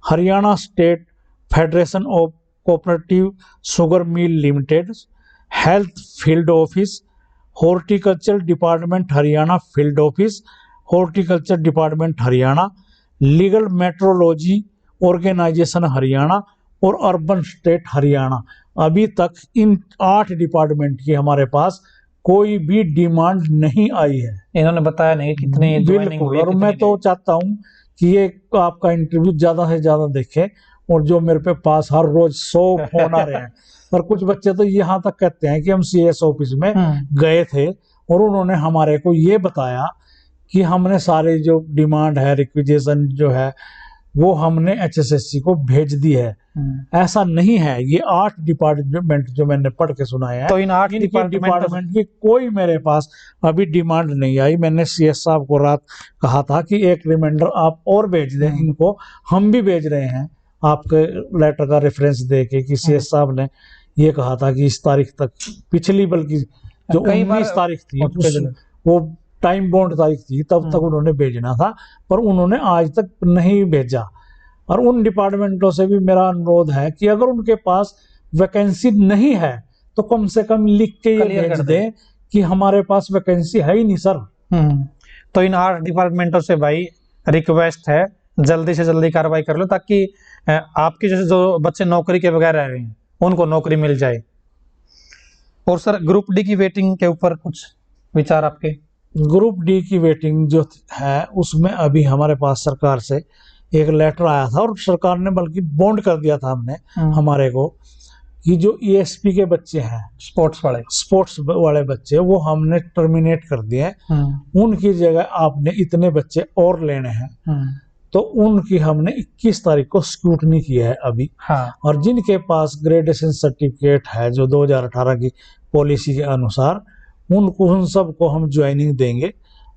Haryana state federation of cooperative sugar mill limited, health field office, horticulture department Haryana field office, horticulture department Haryana, legal metrology organisation Haryana और अर्बन स्टेट हरियाणा। अभी तक इन 8 डिपार्टमेंट की हमारे पास कोई भी डिमांड नहीं आई है। इन्होंने बताया नहीं कितनी ज्वाइनिंग बिल्कुल, हुई, और कितनी मैं तो नहीं। चाहता हूँ कि ये आपका इंटरव्यू ज्यादा से ज्यादा देखे, और जो मेरे पे पास हर रोज 100 फोन आ रहे हैं। पर कुछ बच्चे तो यहाँ तक कहते हैं कि हम सीएस ऑफिस में गए थे और उन्होंने हमारे को ये बताया कि हमने सारे जो डिमांड है, रिक्विजिशन जो है वो हमने एचएसएससी को भेज दी है। ऐसा नहीं है। ये 8 डिपार्टमेंट जो मैंने पढ़ के सुनाया है, तो इन 8 डिपार्टमेंट की कोई मेरे पास अभी डिमांड नहीं आई। मैंने सीएस साहब को रात कहा था कि एक रिमाइंडर आप और भेज दें इनको, हम भी भेज रहे हैं आपके लेटर का रेफरेंस दे के कि सीएस साहब ने ये कहा था कि इस तारीख तक, पिछली बल्कि जो 19 तारीख थी वो टाइम बाउंड तारीख थी, तब तक उन्होंने भेजना था, पर उन्होंने आज तक नहीं भेजा। और उन डिपार्टमेंटों से भी मेरा अनुरोध है कि अगर उनके पास वैकेंसी नहीं है तो कम से कम लिख के ये भेज दें कि हमारे पास वैकेंसी है ही नहीं सर। तो इन 8 डिपार्टमेंटों से भाई रिक्वेस्ट है, जल्दी से जल्दी कार्रवाई कर लो ताकि आपके जैसे जो बच्चे नौकरी के बगैर रह रहे हैं उनको नौकरी मिल जाए। और सर ग्रुप डी की वेटिंग के ऊपर कुछ विचार आपके? ग्रुप डी की वेटिंग जो है उसमें अभी हमारे पास सरकार से एक लेटर आया था, और सरकार ने बल्कि बॉन्ड कर दिया था हमने हमारे को कि जो ईएसपी के बच्चे हैं, स्पोर्ट्स वाले बच्चे, वो हमने टर्मिनेट कर दिए हैं। उनकी जगह आपने इतने बच्चे और लेने हैं। तो उनकी हमने 21 तारीख को स्क्रूटनी किया है अभी। और जिनके पास ग्रेजुएशन सर्टिफिकेट है जो 2018 की पॉलिसी के अनुसार, उन सबको हम ज्वाइनिंग देंगे।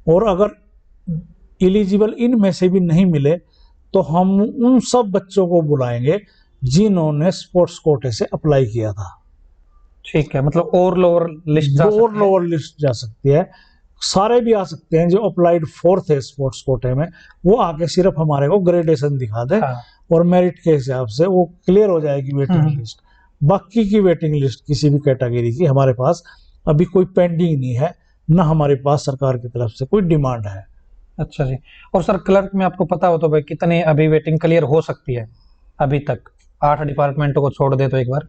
और अगर एलिजिबल इनमें से भी नहीं मिले तो हम उन सब बच्चों को बुलाएंगे जिन्होंने स्पोर्ट्स कोटे से अप्लाई किया था। ठीक है, मतलब और लोअर लिस्ट जा सकती है। सारे भी आ सकते हैं जो अप्लाइड 4 थे स्पोर्ट्स कोटे में, वो आके सिर्फ हमारे को ग्रेडेशन दिखा दे और मेरिट के हिसाब से वो क्लियर हो जाएगी वेटिंग लिस्ट। बाकी की वेटिंग लिस्ट किसी भी कैटेगरी की हमारे पास अभी कोई पेंडिंग नहीं है, ना हमारे पास सरकार की तरफ से कोई डिमांड है। अच्छा जी। और सर क्लर्क में आपको पता हो तो भाई कितनी अभी वेटिंग क्लियर हो सकती है अभी तक? 8 डिपार्टमेंटों को छोड़ दे तो एक बार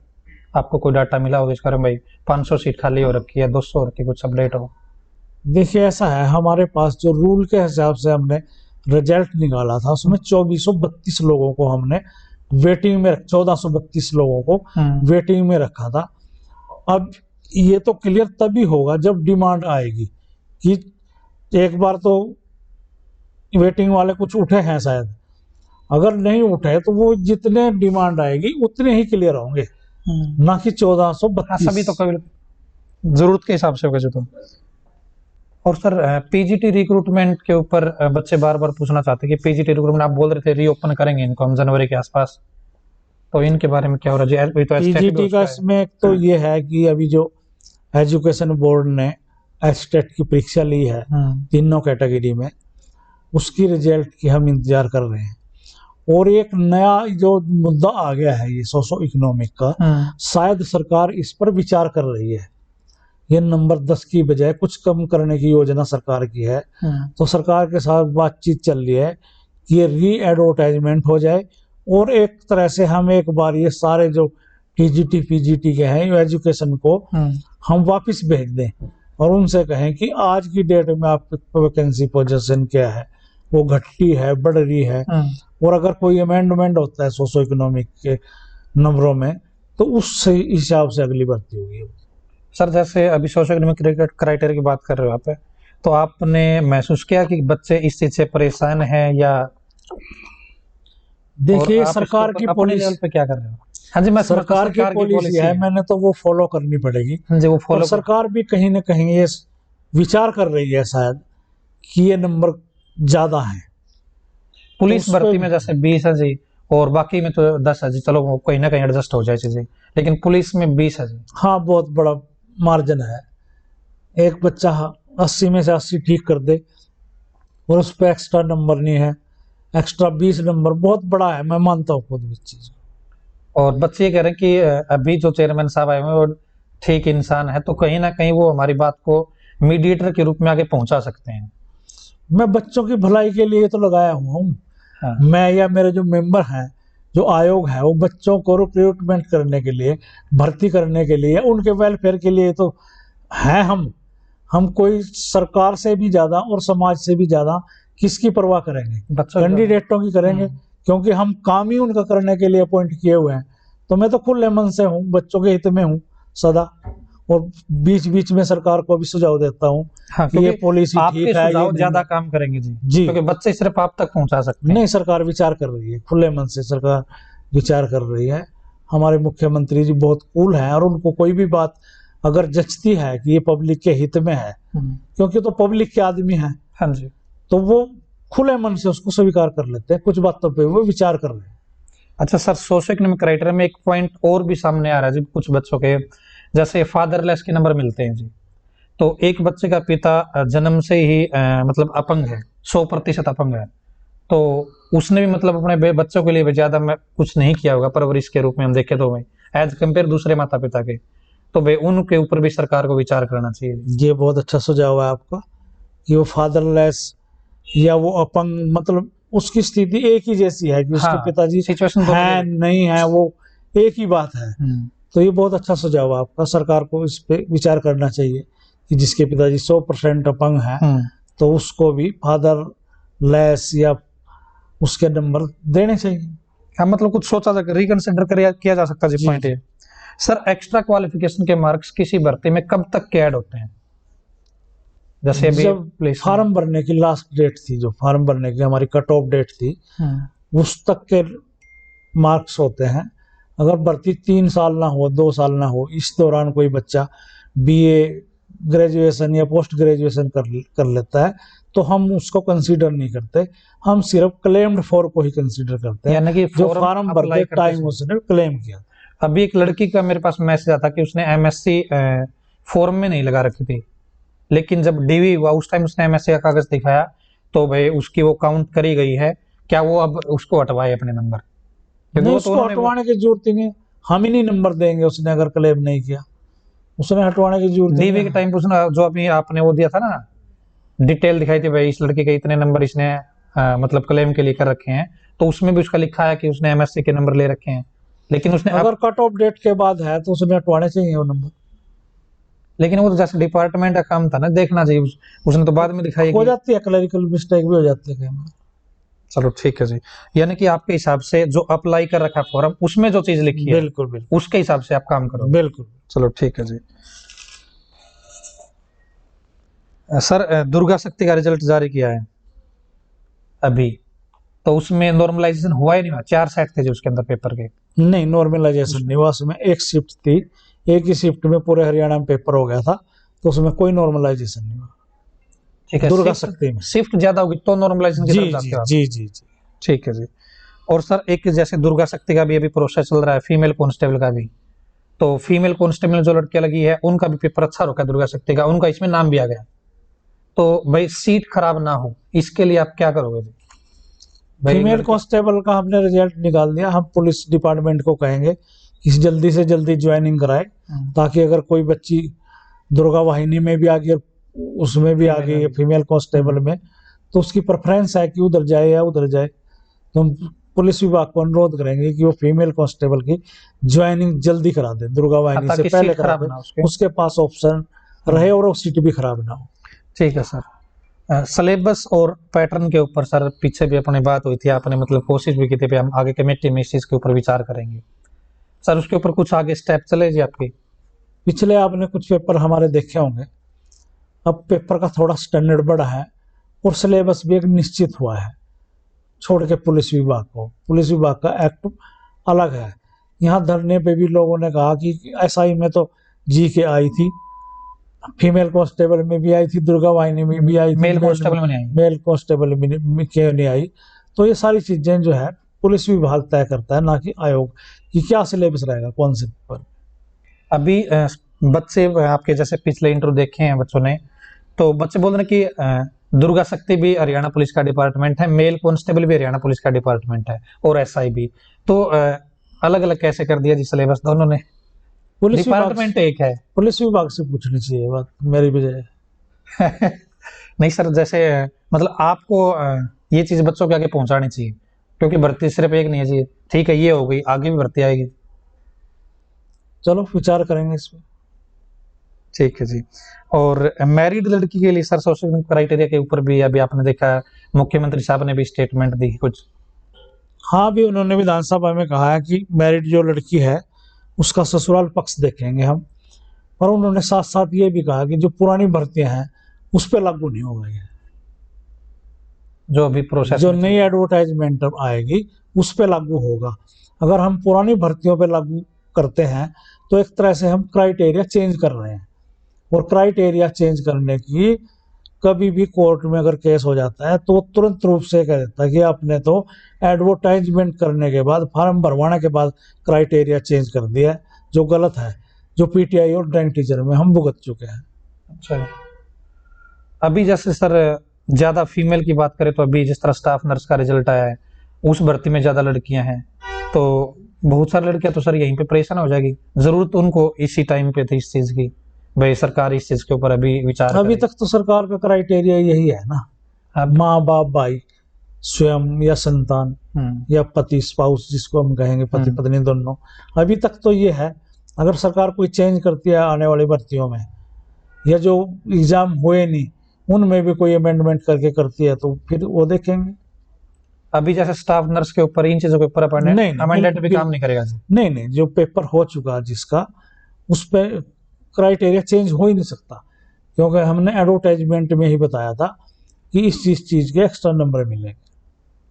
आपको कोई डाटा मिला हो इसका भाई 500 सीट खाली हो रखी है, 200 रखी, कुछ अपडेट हो? देखिए ऐसा है, हमारे पास जो रूल के हिसाब से हमने रिजल्ट निकाला था उसमें 2432 लोगों को हमने वेटिंग में 1432 लोगों को वेटिंग में रखा था। अब ये तो क्लियर तभी होगा जब डिमांड आएगी, कि एक बार तो वेटिंग वाले कुछ उठे हैं शायद, अगर नहीं उठे तो वो जितने डिमांड आएगी उतने ही क्लियर होंगे, ना कि 1432। सभी तो कभी जरूरत के हिसाब से होगा तो। और सर पीजीटी रिक्रूटमेंट के ऊपर बच्चे बार बार पूछना चाहते हैं कि पीजीटी रिक्रूटमेंट आप बोल रहे थे रीओपन करेंगे इनको हम जनवरी के आसपास, तो इनके बारे में क्या हो रहा है जी? तो पीजीटी का इसमें तो ये है कि अभी जो एजुकेशन बोर्ड ने एस्टेट की परीक्षा ली है तीनों कैटेगरी में, उसकी रिजल्ट की हम इंतजार कर रहे हैं। और एक नया जो मुद्दा आ गया है ये सोशो इकोनॉमिक का, शायद सरकार इस पर विचार कर रही है। ये नंबर 10 की बजाय कुछ कम करने की योजना सरकार की है। तो सरकार के साथ बातचीत चल रही है कि ये री एडवर्टाइजमेंट हो जाए और एक तरह से हम एक बार ये सारे जो टीजीटी पीजीटी के हैं एजुकेशन को हम वापस भेज दें और उनसे कहें कि आज की डेट में आपकी वैकेंसी पोजीशन क्या है, वो घटती है बढ़ रही है, और अगर कोई अमेंडमेंट होता है सोशो इकोनॉमिक के नंबरों में तो उस हिसाब से अगली भर्ती होगी। सर जैसे अभी सोशो इकोनॉमिक क्राइटेरिया की बात कर रहे हो आप, तो आपने महसूस किया कि बच्चे इस चीज से परेशान हैं या? देखिए सरकार की पॉलिसी लेवल पे क्या कर रहे हो? हाँ जी, मैं सरकार की पॉलिसी है, मैंने तो वो फॉलो करनी पड़ेगी। हाँ जी, वो फॉलो। सरकार भी कहीं ना कहीं ये विचार कर रही है शायद कि ये नंबर ज्यादा है। पुलिस तो भर्ती में जैसे 20 है जी और बाकी में तो 10 है जी, चलो कहीं ना कहीं एडजस्ट हो जाए चीजें, लेकिन पुलिस में 20 है जी। हाँ बहुत बड़ा मार्जिन है। एक बच्चा 80 में से 80 ठीक कर दे और उस पर एक्स्ट्रा नंबर नहीं है, एक्स्ट्रा 20 नंबर बहुत बड़ा है, मैं मानता हूँ खुद इस चीज। और बच्चे ये कह रहे हैं कि अभी जो चेयरमैन साहब आए हुए हैं वो ठीक इंसान है, तो कहीं ना कहीं वो हमारी बात को मीडिएटर के रूप में आगे पहुंचा सकते हैं। मैं बच्चों की भलाई के लिए तो लगाया हुआ हूँ। हाँ। मैं या मेरे जो मेंबर हैं, जो आयोग है, वो बच्चों को रिक्रूटमेंट करने के लिए, भर्ती करने के लिए, उनके वेलफेयर के लिए तो है। हम कोई सरकार से भी ज्यादा और समाज से भी ज्यादा किसकी परवाह करेंगे? कैंडिडेटों की करेंगे, क्योंकि हम काम ही उनका करने के लिए अपॉइंट किए हुए हैं। तो मैं तो खुले मन से हूँ, बच्चों के हित में हूँ सदा, और बीच बीच में सरकार को भी सुझाव देता हूँ। हाँ, कि ये पॉलिसी ठीक है, ये ज्यादा काम करेंगे जी, क्योंकि बच्चे सिर्फ आप तक पहुंचा सकते हैं। नहीं, सरकार विचार कर रही है, खुले मन से सरकार विचार कर रही है। हमारे मुख्यमंत्री जी बहुत कूल हैं और उनको कोई भी बात अगर जचती है कि ये पब्लिक के हित में है, क्योंकि तो पब्लिक के आदमी है, हाँ जी, तो वो खुले मन से उसको स्वीकार कर लेते हैं। कुछ बातों पे वो विचार कर रहे हैं। अच्छा सर, सोशो इकोनॉमिक क्राइटेरिया में एक पॉइंट और भी सामने आ रहा है जी, कुछ बच्चों के जैसे फादरलेस के नंबर मिलते हैं जी, तो एक बच्चे का पिता जन्म से ही मतलब अपंग है, 100% अपंग है, तो उसने भी मतलब अपने बच्चों के लिए ज्यादा कुछ नहीं किया होगा परवरिश के रूप में हम देखें तो भाई एज कम्पेयर दूसरे माता पिता के, तो भाई उनके ऊपर भी सरकार को विचार करना चाहिए। ये बहुत अच्छा सुझाव है आपका कि वो फादरलेस या वो अपंग, मतलब उसकी स्थिति एक ही जैसी है कि उसके पिताजी सिचुएशन है नहीं है, वो एक ही बात है। तो ये बहुत अच्छा सुझाव है आपका, सरकार को इस पे विचार करना चाहिए कि जिसके पिताजी 100% अपंग है तो उसको भी फादरलेस या उसके नंबर देने चाहिए। हाँ, मतलब कुछ सोचा जा रिकंसिडर किया जा सकता है। पॉइंट है सर, एक्स्ट्रा क्वालिफिकेशन के मार्क्स किसी भर्ती में कब तक के ऐड होते हैं? जैसे जब फॉर्म भरने की लास्ट डेट थी, जो फॉर्म भरने की हमारी कट ऑफ डेट थी, उस तक के मार्क्स होते हैं। अगर भर्ती 3 साल ना हो, 2 साल ना हो, इस दौरान कोई बच्चा बीए ग्रेजुएशन या पोस्ट ग्रेजुएशन कर लेता है तो हम उसको कंसीडर नहीं करते, हम सिर्फ क्लेम्ड फॉर को ही कंसीडर करते हैं, यानी कि जो फॉर्म भरते टाइम उसने क्लेम किया। अभी एक लड़की का मेरे पास मैसेज आता कि उसने एमएससी फॉर्म में नहीं लगा रखी थी, लेकिन जब डीवी हुआ उस टाइम उसने एमएससी का कागज दिखाया तो भाई उसकी वो काउंट करी गई है। क्या वो अब उसको हटवाए अपने नंबर? नहीं, उसको हटवाने की जरूरत ही नहीं, हम ही नहीं नंबर देंगे उसने अगर क्लेम नहीं किया, उसने हटवाने की जरूरत नहीं। डीवी के टाइम उसने जो अभी आपने वो दिया था ना, डिटेल दिखाई थी भाई इस लड़के के इतने नंबर इसने मतलब क्लेम के लिए कर रखे हैं, तो उसमें भी उसका लिखा है कि उसने एमएससी के नंबर ले रखे हैं, लेकिन उसने अगर कट ऑफ डेट के बाद है तो उसने हटवाने चाहिए वो नंबर। लेकिन वो तो जैसे डिपार्टमेंट का काम था ना, देखना चाहिए, उसने तो बाद में दिखाई। हो जाती है, क्लरिकल मिस्टेक भी हो जाती है। चलो ठीक है जी, यानी कि आपके हिसाब से जो अप्लाई कर रखा फॉर्म उसमें जो चीज लिखी है बिल्कुल उसके हिसाब से आप काम करो। बिल्कुल, चलो ठीक है जी। सर दुर्गा शक्ति का रिजल्ट जारी किया है अभी, तो उसमें नॉर्मलाइजेशन हुआ ही नहीं हुआ, 4 सेट थे जो उसके अंदर पेपर के। नहीं, नॉर्मलाइजेशन नहीं हुआ उसमें। एक शिफ्ट थी, एक ही शिफ्ट में पूरे हरियाणा में पेपर हो गया था, तो उसमें कोई नॉर्मलाइजेशन नहीं हुआ। ठीक है, दुर्गा शक्ति में शिफ्ट ज्यादा होगी तो नॉर्मलाइजेशन की जी तरफ जी जाते हो आप। जी जी जी। ठीक है जी। और सर एक जैसे दुर्गा शक्ति का भी अभी प्रोसेस चल रहा है, फीमेल कांस्टेबल का भी, तो फीमेल कांस्टेबल जो लड़कियां लगी है उनका भी पेपर अच्छा रुका दुर्गा शक्ति का, उनका इसमें नाम भी आ गया। तो भाई सीट खराब ना हो इसके लिए आप क्या करोगे जी? फीमेल कांस्टेबल का हमने रिजल्ट निकाल दिया, हम पुलिस डिपार्टमेंट को कहेंगे कि जल्दी से जल्दी ज्वाइनिंग कराए, ताकि अगर कोई बच्ची दुर्गा वाहिनी में भी आ गई, उसमें भी आ गई फीमेल कांस्टेबल में, तो उसकी प्रेफरेंस है कि उधर जाए या उधर जाए। तो हम पुलिस विभाग को अनुरोध करेंगे कि वो फीमेल कांस्टेबल की ज्वाइनिंग जल्दी करा दे, दुर्गा वाहिनी से पहले करा दे, उसके पास ऑप्शन रहे और वो सीट भी खराब ना हो। ठीक है सर। सिलेबस और पैटर्न के ऊपर सर पीछे भी अपनी बात हुई थी, आपने मतलब कोशिश भी की थी, हम आगे कमेटी में इस चीज के ऊपर विचार करेंगे सर। उसके ऊपर कुछ आगे स्टेप चले जी आपके? पिछले आपने कुछ पेपर हमारे देखे होंगे, अब पेपर का थोड़ा स्टैंडर्ड बढ़ा है और सिलेबस भी एक निश्चित हुआ है, छोड़ के पुलिस विभाग को। पुलिस विभाग का एक्ट अलग है। यहाँ धरने पे भी लोगों ने कहा कि एसआई में तो जी के आई थी, फीमेल कांस्टेबल में भी आई थी, दुर्गा वाहिनी में भी आई थी, मेल कांस्टेबल में नहीं आई, मेल कांस्टेबल में क्यों नहीं आई। तो ये सारी चीजें जो है पुलिस विभाग तय करता है, ना कि आयोग, कि क्या सिलेबस रहेगा कौन से पेपर। अभी बच्चे आपके जैसे पिछले इंटरव्यू देखे हैं बच्चों ने, तो बच्चे बोल रहे हैं कि दुर्गा शक्ति भी हरियाणा पुलिस का डिपार्टमेंट है, मेल कांस्टेबल भी हरियाणा पुलिस का डिपार्टमेंट है, और एसआई भी, तो अलग अलग कैसे कर दिया जी सिलेबस दोनों ने? पुलिस डिपार्टमेंट एक है। पुलिस विभाग से पूछनी चाहिए बात मेरी बजाय। नहीं सर, जैसे मतलब आपको ये चीज बच्चों के आगे पहुंचानी चाहिए, क्योंकि भर्ती सिर्फ एक नहीं है जी। ठीक है, ये हो गई, आगे भी भर्ती आएगी। चलो विचार करेंगे इस पर। ठीक है जी। और मैरिड लड़की के लिए सर सोशल क्राइटेरिया के ऊपर भी अभी आपने देखा मुख्यमंत्री साहब ने भी स्टेटमेंट दी कुछ। हाँ, भी उन्होंने विधानसभा में कहा है कि मैरिड जो लड़की है उसका ससुराल पक्ष देखेंगे हम, और उन्होंने साथ साथ ये भी कहा कि जो पुरानी भर्तियां हैं उस पर लागू नहीं होगा ये, जो अभी प्रोसेस, जो नई एडवर्टाइजमेंट आएगी उस पर लागू होगा। अगर हम पुरानी भर्तियों पर लागू करते हैं तो एक तरह से हम क्राइटेरिया चेंज कर रहे हैं, और क्राइटेरिया चेंज करने की कभी भी कोर्ट में अगर केस हो जाता है तो तुरंत रूप से कह देता है कि आपने तो एडवर्टाइजमेंट करने के बाद, फॉर्म भरवाने के बाद क्राइटेरिया चेंज कर दिया है, जो गलत है, जो पीटीआई और ड्राइंग टीचर में हम भुगत चुके हैं। अच्छा, अभी जैसे सर ज्यादा फीमेल की बात करें तो अभी जिस तरह स्टाफ नर्स का रिजल्ट आया है उस भर्ती में ज्यादा लड़कियां हैं, तो बहुत सारी लड़कियां तो सर यहीं पे परेशान हो जाएगी। जरूरत उनको इसी टाइम पे थी इस चीज की, भाई सरकार इस चीज के ऊपर अभी विचार अभी तक तो सरकार का क्राइटेरिया यही है ना, माँ बाप भाई स्वयं या संतान या पति स्पाउस जिसको हम कहेंगे, पति पत्नी दोनों, अभी तक तो ये है। अगर सरकार कोई चेंज करती है आने वाली भर्तियों में, या जो एग्जाम हुए नहीं उनमें भी कोई अमेंडमेंट करके करती है तो फिर वो देखेंगे। अभी जैसे स्टाफ नर्स के ऊपर इन चीजों के ऊपर अमेंडमेंट भी काम नहीं करेगा। नहीं, जो पेपर हो चुका जिसका, उस पर क्राइटेरिया चेंज हो ही नहीं सकता, क्योंकि हमने एडवर्टाइजमेंट में ही बताया था कि इस चीज के एक्स्ट्रा नंबर मिलेंगे,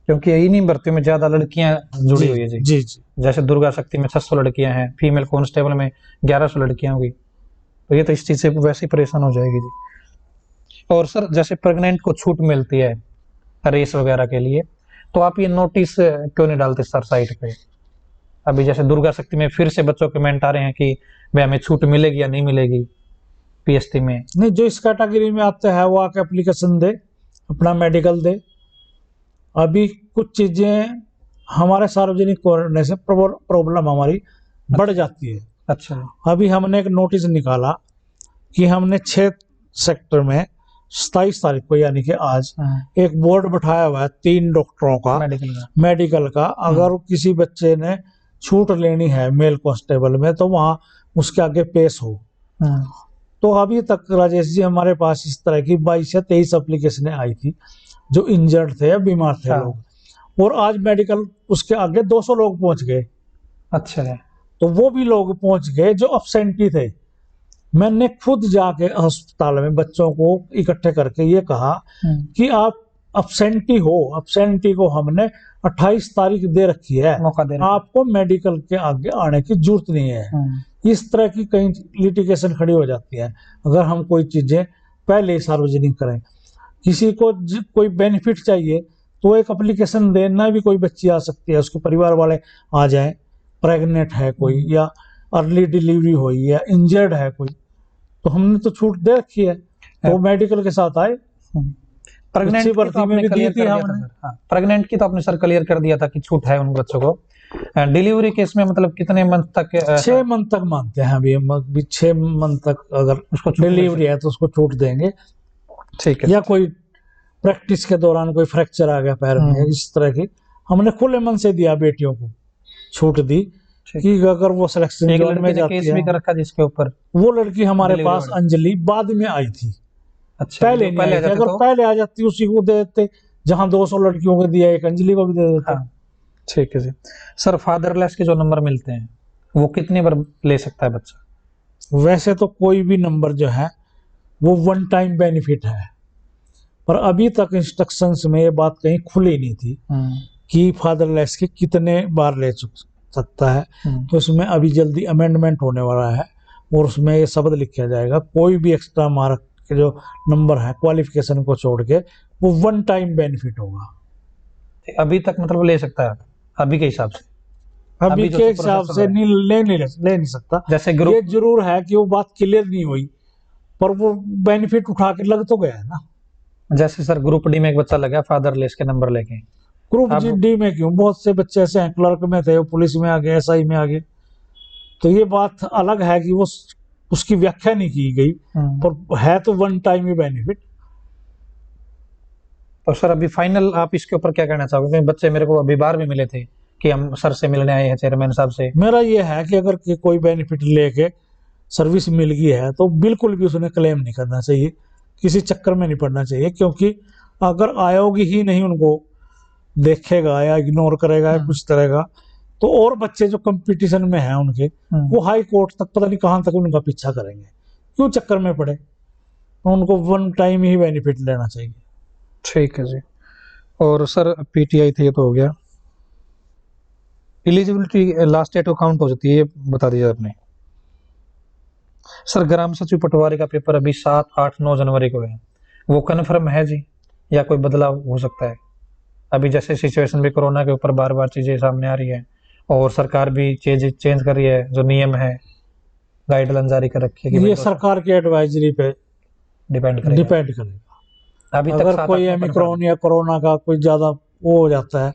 क्योंकि इन्हीं भर्तियों में ज्यादा लड़कियां जुड़ी हुई है जी। जी जी। जैसे दुर्गा शक्ति में 600 लड़कियां हैं, फीमेल कांस्टेबल में 1100 लड़कियां होगी, तो ये तो इस चीज से वैसे ही परेशान हो जाएगी जी। और सर जैसे प्रेग्नेंट को छूट मिलती है रेस वगैरह के लिए, तो आप ये नोटिस क्यों नहीं डालते सर साइट पे? अभी जैसे दुर्गा शक्ति में फिर से बच्चों के कमेंट आ रहे हैं कि भाई हमें छूट मिलेगी या नहीं मिलेगी पीएसटी में। नहीं, जो इस कैटेगरी में आते हैं वो आके एप्लीकेशन दे, अपना मेडिकल दे। अभी कुछ चीजें हमारे सार्वजनिक करने से प्रॉब्लम हमारी बढ़ जाती है। अच्छा, अभी हमने एक नोटिस निकाला कि हमने 6 सेक्टर में 27 तारीख को यानी कि आज एक बोर्ड बैठाया हुआ है 3 डॉक्टरों का मेडिकल का। अगर किसी बच्चे ने छूट लेनी है मेल कांस्टेबल में तो वहां उसके आगे पेश हो। तो अभी तक राजेश जी हमारे पास इस तरह की 22 या 23 एप्लीकेशनें आई थी जो इंजर्ड थे या बीमार थे लोग, और आज मेडिकल उसके आगे 200 लोग पहुंच गए। अच्छा है, तो वो भी लोग पहुंच गए जो अब्सेंटी थे। मैंने खुद जाके अस्पताल में बच्चों को इकट्ठे करके ये कहा कि आप अब्सेंटी को हमने 28 तारीख दे रखी है, मौका दे रहे आपको मेडिकल के आगे आने की जरूरत नहीं है। इस तरह की कई लिटिगेशन खड़ी हो जाती है अगर हम कोई चीजें पहले ही सार्वजनिक करें। किसी को कोई बेनिफिट चाहिए तो एक एप्लीकेशन देना भी, कोई बच्ची आ सकती है, उसके परिवार वाले आ जाएं, प्रेग्नेंट है कोई या अर्ली डिलीवरी हुई या इंजर्ड है कोई, तो हमने तो छूट दे रखी है, वो मेडिकल के साथ आए। प्रेग्नेंट भर्ती तो में आपने भी दी क्लियर थी कर दिया हमने। था। हाँ, प्रेग्नेंट की तो आपने सर क्लियर कर दिया था कि छूट है उन बच्चों को। डिलीवरी केस में मतलब कितने मंथ तक? 6 मंथ तक मानते हैं अभी 6 मंथ तक अगर उसको छूट डिलीवरी है तो उसको छूट देंगे। ठीक है। या कोई प्रैक्टिस के दौरान कोई फ्रैक्चर आ गया पैर में, इस तरह की हमने खुले मन से दिया, बेटियों को छूट दी कि अगर वो सिलेक्शन एक जोन लड़की में ने जाती केस भी है। कर रखा जिसके ऊपर वो लड़की हमारे डिलीवरी पास वाली। अंजलि बाद में आई थी, अच्छा, पहले जो नहीं पहले आई आ थी। जाते अगर तो पहले आ जाती उसी को दे देते, जहां 200 लड़कियों को दिया एक अंजलि को भी दे देते। हाँ, ठीक है जी। सर फादरलेस के जो नंबर मिलते हैं वो कितनी बार ले सकता है बच्चा? वैसे तो कोई भी नंबर जो है वो वन टाइम बेनिफिट है, पर अभी तक इंस्ट्रक्शंस में ये बात कहीं खुली नहीं थी कि फादरलेस के कितने बार ले सकता है। तो इसमें अभी जल्दी अमेंडमेंट होने वाला है और उसमें ये शब्द लिखा जाएगा, कोई भी एक्स्ट्रा मार्क के जो नंबर है क्वालिफिकेशन को छोड़ के वो वन टाइम बेनिफिट होगा। अभी तक मतलब ले सकता है अभी के हिसाब से? अभी के हिसाब से ले नहीं सकता। जैसे ये ग्रुप जरूर है कि वो बात क्लियर नहीं हुई, पर वो बेनिफिट उठा के लग तो गया है ना। जैसे सर ग्रुप डी में एक बच्चा लगा फादरलेस के नंबर लेके, ग्रुप डी में क्यों, बहुत से बच्चे ऐसे हैं, क्लर्क में थे वो पुलिस में आ गए, एसआई में आ गए, तो ये बात अलग है कि वो उसकी व्याख्या नहीं की गई, पर है तो वन टाइम ही बेनिफिट। तो सर अभी फाइनल आप इसके ऊपर क्या कहना चाहोगे? बच्चे मेरे को अभी बाहर भी मिले थे कि हम सर से मिलने आए हैं, चेयरमैन साहब से। मेरा ये है कि अगर कोई बेनिफिट लेके सर्विस मिल गई है तो बिल्कुल भी उसने क्लेम नहीं करना चाहिए, किसी चक्कर में नहीं पड़ना चाहिए, क्योंकि अगर आयोग ही नहीं उनको देखेगा या इग्नोर करेगा या कुछ करेगा तो और बच्चे जो कंपटीशन में हैं उनके वो हाई कोर्ट तक पता नहीं कहां तक उनका पीछा करेंगे, क्यों चक्कर में पड़े। तो उनको वन टाइम ही बेनिफिट लेना चाहिए। ठीक है जी। और सर पीटीआई थे तो हो गया, एलिजिबिलिटी लास्ट डेट काउंट हो जाती है, ये बता दीजिए आपने। सर ग्राम सचिव पटवारी का पेपर अभी 7, 8, 9 जनवरी को है, वो कन्फर्म है जी या कोई बदलाव हो सकता है? अभी जैसे सिचुएशन भी कोरोना के ऊपर बार बार चीजें सामने आ रही है और सरकार भी चेंज कर रही है, जो नियम है गाइडलाइन जारी कर रखी है कि ये सरकार की एडवाइजरी पे डिपेंड करेगा। अभी अगर तक कोई ओमिक्रॉन या कोरोना का कोई ज्यादा वो हो जाता है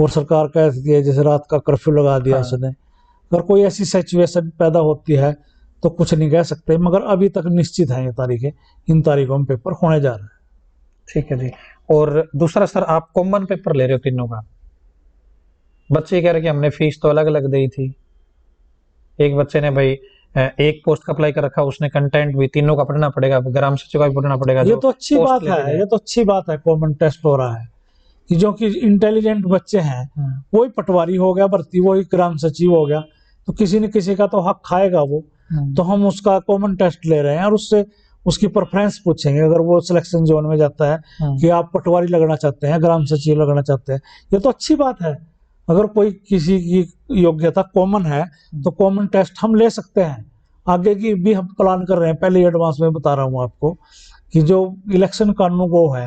और सरकार कहती है जैसे रात का कर्फ्यू लगा दिया उसने, अगर कोई ऐसी सिचुएशन पैदा होती है तो कुछ नहीं कह सकते, मगर अभी तक निश्चित है ये तारीखें, इन तारीखों में पेपर होने जा रहा है। ठीक है जी। और दूसरा सर आप कॉमन पेपर ले रहे हो तीनों का, बच्चे कह रहे कि हमने फीस तो अलग अलग दी थी, एक बच्चे ने भाई एक पोस्ट का अप्लाई कर रखा, उसने कंटेंट भी तीनों का पढ़ना पड़ेगा, ग्राम सचिव का भी पढ़ना पड़ेगा। ये तो अच्छी बात है, ये तो अच्छी बात है, कॉमन टेस्ट हो रहा है कि जो कि इंटेलिजेंट बच्चे हैं वही पटवारी हो गया भर्ती, वही ग्राम सचिव हो गया, तो किसी न किसी का तो हक खाएगा वो। तो हम उसका कॉमन टेस्ट ले रहे हैं और उससे उसकी प्रेफरेंस पूछेंगे, अगर वो सिलेक्शन जोन में जाता है कि आप पटवारी लगना चाहते हैं, ग्राम सचिव लगना चाहते हैं, ये तो अच्छी बात है। अगर कोई किसी की योग्यता कॉमन है तो कॉमन टेस्ट हम ले सकते हैं। आगे की भी हम प्लान कर रहे हैं, पहले एडवांस में बता रहा हूँ आपको कि जो इलेक्शन कानून वो है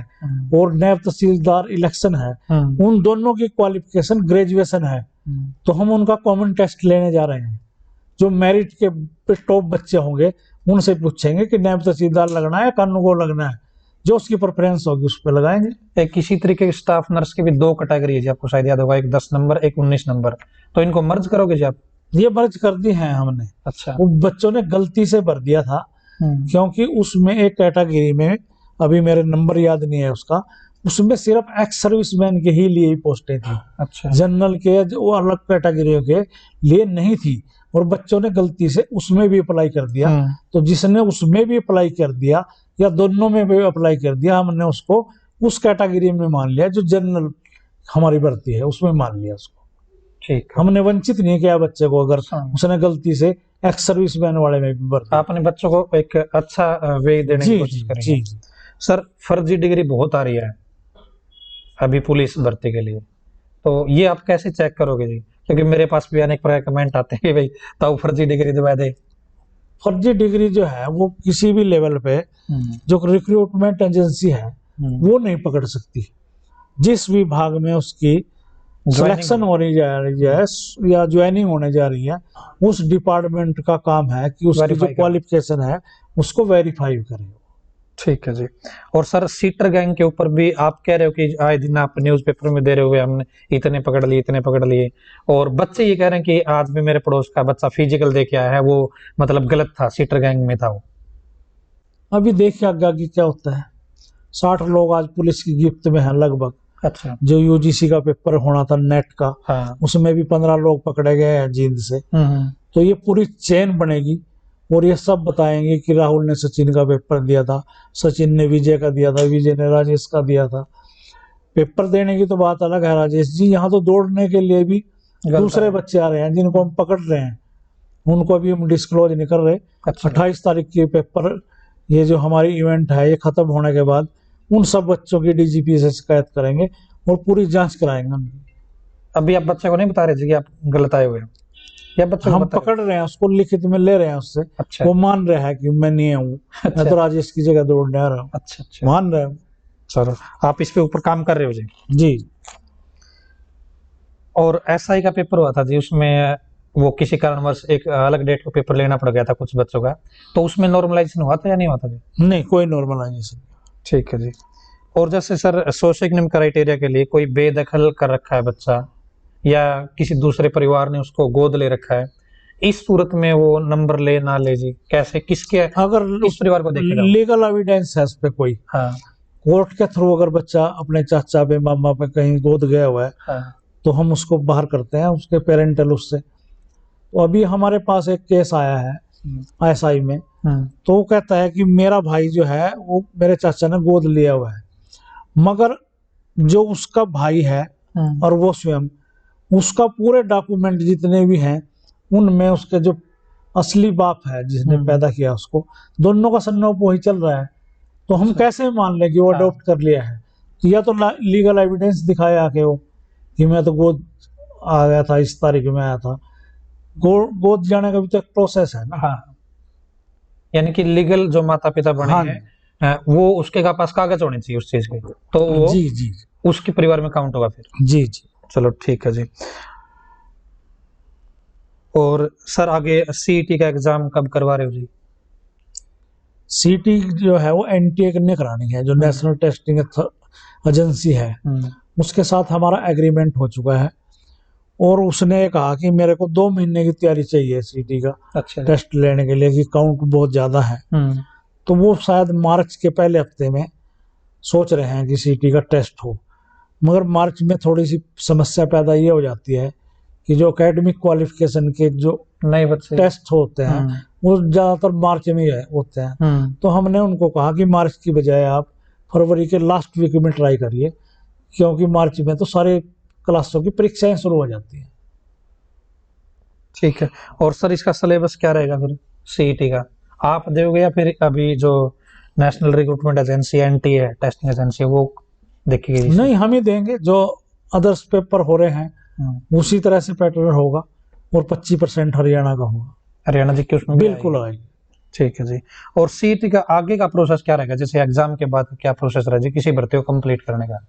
और नायब तहसीलदार इलेक्शन है, उन दोनों की क्वालिफिकेशन ग्रेजुएशन है, तो हम उनका कॉमन टेस्ट लेने जा रहे हैं। जो मेरिट के टॉप बच्चे होंगे उनसे पूछेंगे कि नायब तहसीलदार लगना है, कानून को लगना है, जो उसकी प्रेफरेंस होगी उस पर लगाएंगे। किसी तरीके के स्टाफ नर्स की भी 2 कैटेगरी है जी, आपको शायद याद होगा, एक 10 नंबर एक 19 नंबर, तो इनको मर्ज करोगे जी आप? ये मर्ज कर दी है हमने। अच्छा। वो बच्चों ने गलती से भर दिया था क्योंकि उसमें एक कैटेगरी में, अभी मेरे नंबर याद नहीं है उसका, उसमें सिर्फ एक्स सर्विसमैन के ही लिए पोस्टें थी। अच्छा। जनरल के वो अलग कैटेगरियों के लिए नहीं थी, और बच्चों ने गलती से उसमें भी अप्लाई कर दिया। तो जिसने उसमें भी अप्लाई कर दिया या दोनों में भी अप्लाई कर दिया, हमने उसको उस कैटेगरी में मान लिया जो जनरल हमारी भर्ती है उसमें मान लिया उसको। ठीक, हमने वंचित नहीं किया बच्चे को, अगर उसने गलती से एक्स सर्विसमैन वाले में भी भर्ती। आपने बच्चों को एक अच्छा वे देने की कोशिश करी है। सर फर्जी डिग्री बहुत आ रही है, अभी पुलिस भर्ती के लिए, तो ये आप कैसे चेक करोगे जी? क्योंकि मेरे पास भी अनेक प्रकार के कमेंट आते हैं कि भाई ताऊ फर्जी डिग्री दिवा दे। फर्जी डिग्री जो है वो किसी भी लेवल पे जो रिक्रूटमेंट एजेंसी है वो नहीं पकड़ सकती। जिस विभाग में उसकी सिलेक्शन होने जा रही है या ज्वाइनिंग होने जा रही है, उस डिपार्टमेंट का काम है कि उसकी जो क्वालिफिकेशन है उसको वेरीफाई करे। ठीक है जी। और सर सीटर गैंग के ऊपर भी आप कह रहे हो कि आए दिन आप न्यूज़पेपर में दे रहे हुए हमने इतने पकड़ लिए इतने पकड़ लिए, और बच्चे ये कह रहे हैं कि आज भी मेरे पड़ोस का बच्चा फिजिकल दे के आया है, वो मतलब गलत था, सीटर गैंग में था वो। अभी देखिए आगे क्या होता है। 60 लोग आज पुलिस की गिरफ्त में हैं लगभग। अच्छा। जो यूजीसी का पेपर होना था नेट का, हाँ। उसमें भी 15 लोग पकड़े गए हैं जींद से। तो ये पूरी चेन बनेगी और ये सब बताएंगे कि राहुल ने सचिन का पेपर दिया था, सचिन ने विजय का दिया था, विजय ने राजेश का दिया था। पेपर देने की तो बात अलग है राजेश जी, यहाँ तो दौड़ने के लिए भी दूसरे बच्चे आ रहे हैं जिनको हम पकड़ रहे हैं, उनको अभी हम डिस्क्लोज नहीं कर रहे। 28 तारीख के पेपर, ये जो हमारी इवेंट है ये खत्म होने के बाद उन सब बच्चों की डीजीपी से शिकायत करेंगे और पूरी जांच कराएंगे उनकी। अभी आप बच्चे को नहीं बता रहे थे कि आप गलत आए हुए, या बच्चे हम पकड़ रहे हैं उसको, लिखित में ले रहे हैं उससे। अच्छा। वो मान रहा है कि मैं नहीं हूँ। अच्छा। मैं तो राजेश की जगह दौड़ने आ रहा हूँ। अच्छा अच्छा, मान रहे हैं। चलो आप इस पे ऊपर काम कर रहे हो जी? जी। और एसआई का पेपर हुआ था जी, उसमें वो किसी कारणवश एक अलग डेट को पेपर लेना पड़ गया था कुछ बच्चों का, तो उसमें नॉर्मलाइजेशन हुआ था या नहीं हुआ था जी? नहीं, कोई नॉर्मलाइजेशन। ठीक है जी। और जैसे सर सोशियोइकोनॉमिक क्राइटेरिया के लिए कोई बेदखल कर रखा है बच्चा या किसी दूसरे परिवार ने उसको गोद ले रखा है, इस सूरत में वो नंबर ले ना ले जी, कैसे किसके, अगर इस परिवार को देखेगा? लीगल एविडेंस है उस पे कोई। हाँ। कोर्ट के थ्रू अगर बच्चा अपने चाचा पे मामा पे कहीं गोद गया हुआ है, हाँ, तो हम उसको बाहर करते हैं उसके पेरेंटल उससे। तो अभी हमारे पास एक केस आया है एसआई में, तो वो कहता है कि मेरा भाई जो है वो मेरे चाचा ने गोद लिया हुआ है, मगर जो उसका भाई है और वो स्वयं, उसका पूरे डॉक्यूमेंट जितने भी हैं उनमें उसके जो असली बाप है जिसने पैदा किया उसको, दोनों का सन्नापो वही चल रहा है। तो हम कैसे मान लें कि वो अडॉप्ट कर लिया है? या तो लीगल एविडेंस दिखाए आके वो कि मैं तो गोद आ गया था, इस तारीख में आया था। गोद जाने का भी तो एक प्रोसेस है ना। हाँ। यानी कि लीगल जो माता पिता बने हैं वो उसके पास कागज होने चाहिए उस चीज के, तो वो जी जी उसके परिवार में काउंट होगा फिर। जी जी। चलो ठीक है जी। और सर आगे सीईटी का एग्जाम कब करवा रहे हो जी? सीईटी जो है वो एनटीए ने करानी है, जो नेशनल टेस्टिंग एजेंसी है, उसके साथ हमारा एग्रीमेंट हो चुका है और उसने कहा कि मेरे को 2 महीने की तैयारी चाहिए सीईटी का। अच्छा। टेस्ट लेने के लिए कि काउंट बहुत ज्यादा है। तो वो शायद मार्च के पहले हफ्ते में सोच रहे हैं कि सीईटी का टेस्ट हो, मगर मार्च में थोड़ी सी समस्या पैदा ये हो जाती है कि जो एकेडमिक क्वालिफिकेशन के जो नए बच्चे टेस्ट होते हैं वो ज्यादातर मार्च में ही होते हैं। तो हमने उनको कहा कि मार्च की बजाय आप फरवरी के लास्ट वीक में ट्राई करिए, क्योंकि मार्च में तो सारे क्लासों की परीक्षाएं शुरू हो जाती हैं। ठीक है। और सर इसका सिलेबस क्या रहेगा फिर सीईटी का, आप दोगे या फिर अभी जो नेशनल रिक्रूटमेंट एजेंसी एनटीए है टेस्टिंग एजेंसी वो देखेगी? नहीं, हम ही देंगे, जो अदर्स पेपर हो रहे हैं उसी तरह से पैटर्न होगा और 25% हरियाणा का होगा। हरियाणा जी की उसमें बिल्कुल आएगी। ठीक है जी। और सीईटी का आगे का प्रोसेस क्या रहेगा, जैसे एग्जाम के बाद क्या प्रोसेस रहेगा जी किसी भर्ती को कंप्लीट करने का?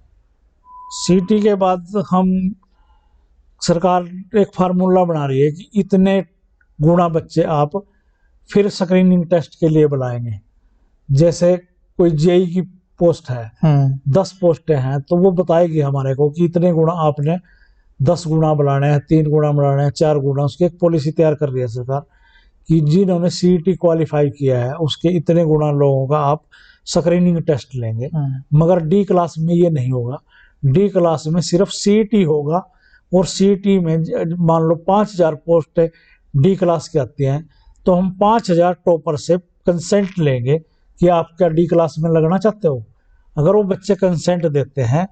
सीईटी के बाद हम, सरकार एक फार्मूला बना रही है कि इतने गुना बच्चे आप फिर स्क्रीनिंग टेस्ट के लिए बुलाएंगे। जैसे कोई जेई की पोस्ट है, 10 पोस्टें हैं, तो वो बताएगी हमारे को कि इतने गुना आपने 10 गुना बुलाने हैं, 3 गुना बुलाने हैं, 4 गुना। उसकी एक पॉलिसी तैयार कर रही है सरकार कि जिन्होंने सीईटी क्वालिफाई किया है उसके इतने गुना लोगों का आप स्क्रीनिंग टेस्ट लेंगे। मगर डी क्लास में ये नहीं होगा। डी क्लास में सिर्फ सीईटी होगा और सीईटी में मान लो 5000 पोस्ट डी क्लास की आती हैं, तो हम 5000 टॉपर से कंसेंट लेंगे कि आप क्या डी क्लास में लगना चाहते हो। अगर वो बच्चे कंसेंट देते हैं